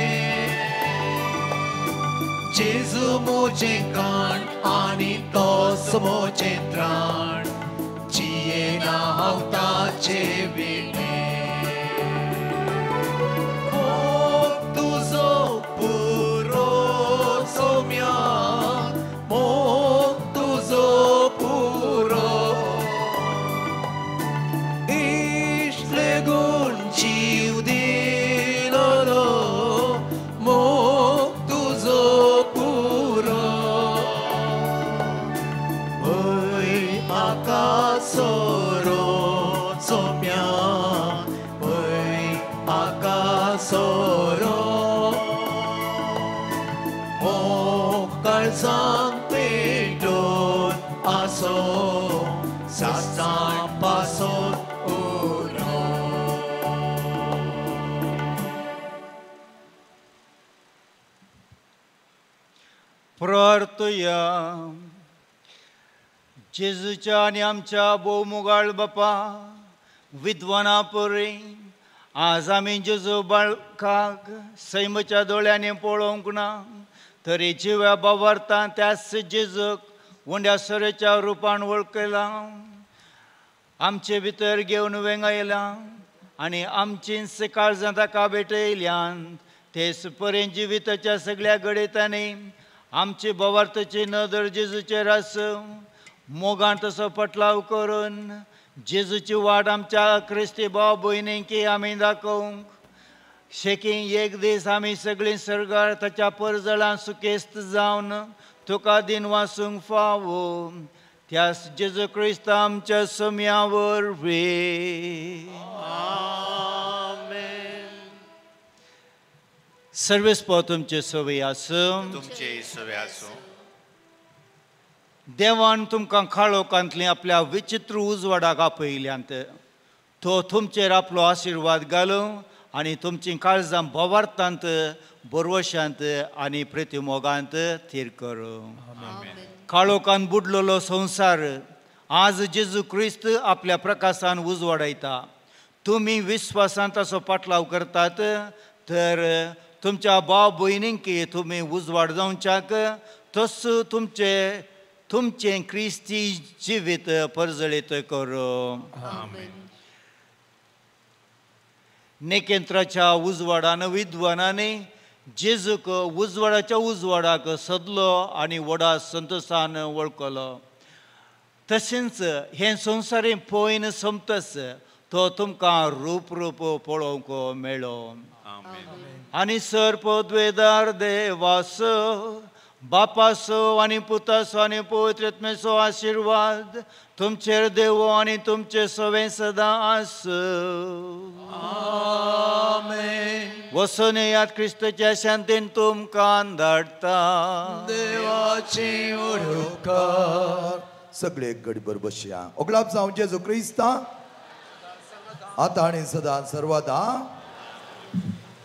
जेजू मोचें काण आनी तोच मोचें त्राण जियेना हांव ताचे विणे तुजो पुरो सोम्या मोग तुजो पुरो इश्ट लेगून जीव दिलोलो मोग तुजो पुरो ओय आकाशोरो सोम्या ओय आकाशोरो Kalsang pedon aso sasang pasot uno.
प्रार्थया जेजूच्या आनी आमच्या भोवमुगाळ बापा विद्वाना परी आज आमी जेजू बाळकाक सैमच्या दोळ्यांनी पळोवंक ना तरी जिव्या बावार्थान त्याच जेजूक उंड्या सोरेच्या रुपान वळखला आमचे भितर घेवन वेंगयला आनी आमची काळजां ताका भेटयल्यान तेच पर्यंत जिविताच्या सगळ्या गडयतांनी आमची बावार्थाची नदर जेजूचेर आसूं मोगान तसो पटलाव करून जेजूची वाट आमच्या क्रिस्ती भाव भयणींकी आमी दाखोवंक शेकी एक दीस आमी सगळीं सरगार ताच्या परजळां सुकेस्त जावन तुका दिन वासूंक फावो त्यास जेजू क्रिस्त आमच्या सोम्या वरवीं सर्वेस्पो तुमचे सवय आसूं
तुमचे सवे आसूं
देवान तुमकां काळोखांतली आपल्या विचित्र उजवाडाक आपयल्यांत तो तुमचेर आपलो आशिर्वाद घालूं आनी तुमची काळजां भोवार्थांत बरवशांत आनी प्रतिमोगांत थीर करूं काळोखान बुडलेलो संवसार आज जेजू क्रिस्त आपल्या प्रकाशान उजवाडयता तुमी विस्वासान ताचो पाटलाव करतात तर तुमच्या भाव भयणींकी तुमी उजवाड जावच्याक तस तुमचें क्रिस्ती जिवीत परजळीत करूं नेकेंत्राच्या उजवाडान विद्वानांनी जेजूक उजवाडाच्या उजवाडाक सदलो आनी व्हडा संतोशान वळखलो तशेंच हें संवसारी पयन सोमतस तो तुमकां रूप पळोवंक मेळ्ळो आनी सर्पोद्वेदार देवासो बापासो आनी पुतासो आनी पवित्रात्मेचो आशिर्वाद तुमचेर देवो आनी तुमचे सवें सदां आसूं वचून येयात क्रिस्ताच्या शांतीन तुमकां धाडटा
देवाची उडोवकार
सगळे एक घडीभर बसया ओगलाप जावं जेजू क्रिस्ता आतां आनी सदां सर्वदा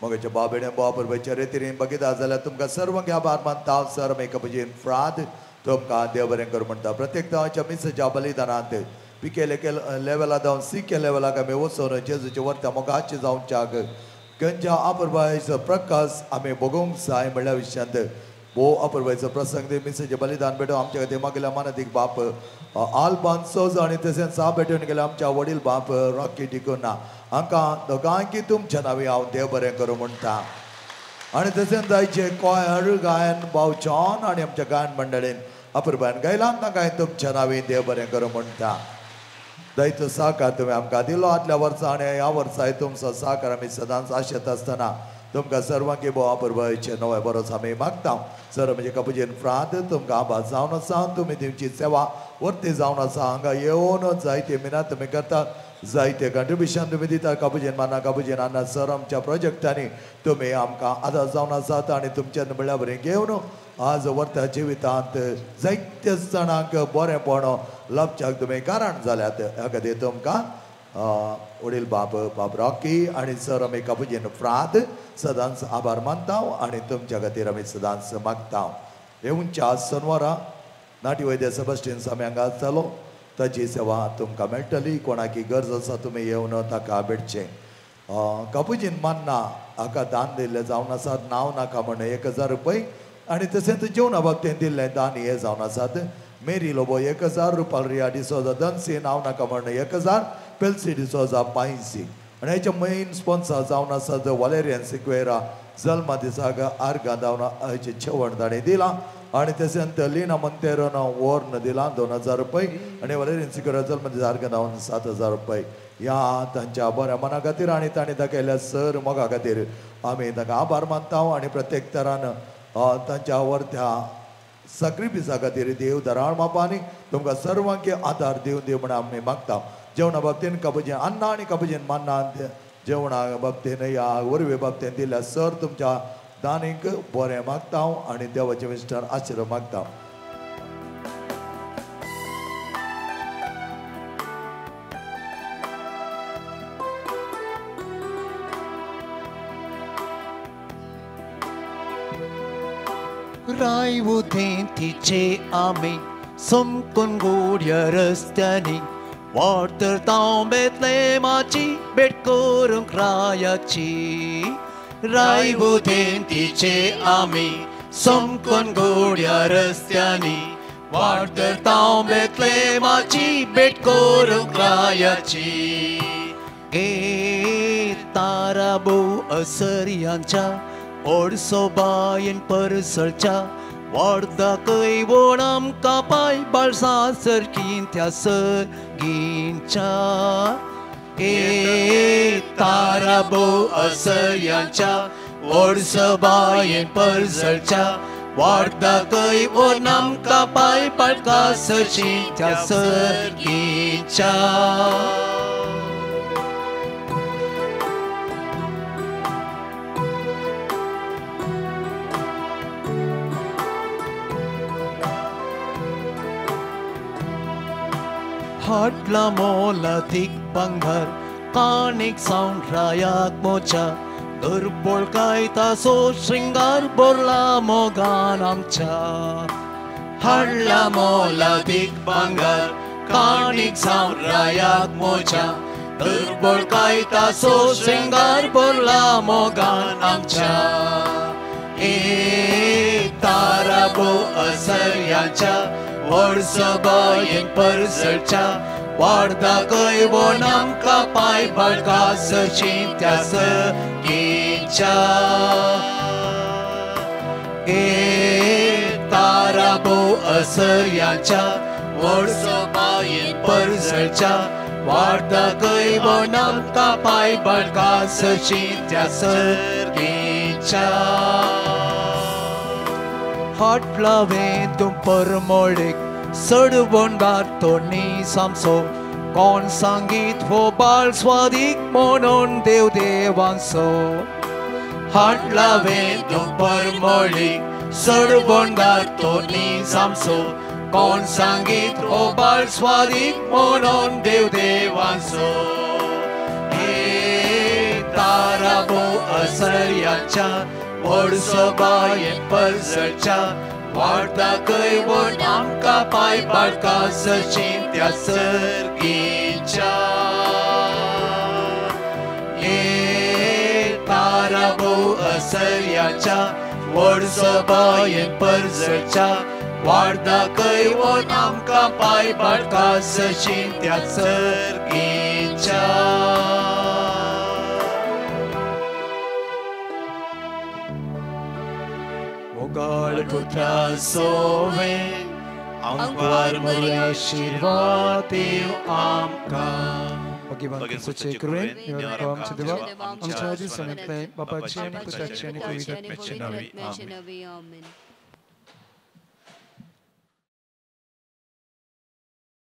मगाच्या बाबेणे बापरबाच्या रेतीन बघिता जाल्यार तुमकां सर्वांक आभार मानता सर मेकअपजीन फ्राद तुमकां देव बरें कर म्हणटा प्रत्येक दावाच्या मिसाच्या बलिदानांत पिके लेवला जावन सिके लेवलाक आमी वचून जेजूचे वर्ता मोगाचे जावच्याक गंजा आपुरबायचो प्रकाश आमी भोगूंक जाय म्हणल्या विशयांत भोव आपुरबायचो प्रसंग मिसाचे बलिदान भेटो आमच्या खातीर मागल्या मानदीक बाप आल्बान सोज आनी तशेंच सा भेटून गेले आमच्या वडील बाप रॉकी टिकोना हांकां दोगांयकी तुमच्या नांवी हांव देव बरें करूं म्हणटा आनी तशेंच जायचे कोयर गायन भाव जॉन आनी आमच्या गायन मंडळीन अपुरबायन गायलां तांकां तुमच्या नांवी देव बरें करूं म्हणटा दैत्य सहकार तुमी आमकां दिलो आदल्या वर्सा आनी ह्या वर्सा तुमचो सहकार आमी सदांच आशेत आसतना तुमकां सर्वांकी भोव आपुरबायचे नवे बरोच आमी मागता सर म्हणजे कपुजीन फ्रांत तुमकां आभार जावन आसा तुमी दिवची सेवा वर्ती जावन आसा हांगा येवन जायते मिनात तुमी करतात जायते कंट्रिब्युशन तुमी दिता कपुजीन माना कपुजीन आना सर आमच्या प्रोजेक्टांनी तुमी आमकां आदार जावन आसात आनी तुमच्या म्हणल्या बरें घेवन आज वर्ता जिवितांत जायत्या जाणांक बरेंपण लाभच्याक तुमी कारण जाल्यात ह्या खातीर तुमकां वडील बाप रॉकी आनी सर आमी कपुजीन फ्रांत सदांच आभार मानता आनी तुमच्या खातीर आमी सदांच मागता येवच्या सोनवारा नाटी वैद्य सेबस्टियन्स आमी हांगा आसतालो ताची सेवा तुमकां मेळटली. कोणाकी गरज आसा तुमी येवन ताका भेटचें. कापुजीन मान्ना हाका दान दिल्लें जावन आसात. नांव नाका म्हण 1000 रुपये आनी तशेंच जेवणा बाबतींत दिल्लें दान हे जावन आसात. मेरी लोबो 1000, रुपाल रिया डिसोजा दनसी नांव नाका म्हण 1000, पेल्सी डिसोजा 500. आनी हेचे मेन स्पॉन्सर जावन आसात वलेरियन सिक्वेरा जल्मा दिसाक आर्गां जावन हेचें जेवण ताणें दिलां. आनी तशेंच लिना मंतेरोन वॉर्न दिलां 2000 रुपये आनी वलेरियन सिक्वेरा जल्मा दिसा आर्गां जावन 7000 रुपये. ह्या तांच्या बऱ्या मना खातीर आनी ताणें दाखयल्या सर मोगा खातीर आमी ताका आभार मानता. आनी प्रत्येक तरान तांच्या वर्त्या सक्रिपिसा खातीर देव धराळ मापांनी तुमकां सर्वांक आदार दिवन दिव म्हण आमी मागता. जेवणा बाबतीन काबुजीन अन्ना आनी काबुजीन मान्ना जेवणा बाबतीन ह्या वरवे बाबतीन दिल्या सर तुमच्या दानीक बरें मागता आनी देवाचें विस्तार आशिर्वाद मागता.
रायवुथेंतीचे आमी समकून गोड्या रस्त्यांनी वाटर तांव बेतलेमाची भेट करूंक रायाची. रायवुथेंतीचे आमी समकून गोड्या रस्त्यांनी वाटर तांव बेतलेमाची भेट करूंक रायाची. ए ताराबो असरियांच्या ओडसो बायन परसळच्या वार्दा कैवण आमकां पाय बाळसा सरकीन त्या सर्गींच्या. ए ताराबो असरयांच्या ओडसो बायन परसळच्या वार्दा कैवण आमकां पाय बाळसा सरकीन त्या सर्गींच्या. हाटला मोला थिक बंगार काणीक सावन रायाक मोच्या दुर्बळ काय तासो श्रृंगार बोरला मोगान आमच्या. हाडला मोला थिक बंगार काणीक सावन रायाक मोच्या दुर्बळ काय तासो श्रृंगार बोरला मोगान आमच्या. ए ताराबो असरयांच्या ओडसो बायन परसळच्या वार्दा कैवण आमकां पाय बाळका सचिन त्या सर्गींच्या. ए ताराबो असरयांच्या ओडसो बायन परसळच्या वार्दा कैवण आमकां पाय बाळका सचिन त्या सर्गींच्या. हाटला वेदूम परमोळीक सडवण गातो नी सामसो कोण सांगीत हो बाळ स्वादीक म्हणून देव देवांचो. हाटला वेदूम परमोळीक सडवण गातो नी सामसो कोण सांगीत हो बाळ स्वादीक म्हणून देव देवांचो. हे ताराबो असरयांच्या ओडसो बायन परसळच्या वार्दा कैवण आमकां पाय बाळका सचिन त्या सर्गींच्या. ए ताराबो असरयांच्या ओडसो बायन परसळच्या वार्दा कैवण आमकां पाय बाळका सचिन त्या सर्गींच्या. मोगाळ पुत्रा सोवे आमकां बरे आशिर्वाद दिव आमकां.
Bagi suci keren, yang kau mencedewa, mencari senetnya Bapa Ceni, Putra Ceni, Kuidat Mecinawi. Amin.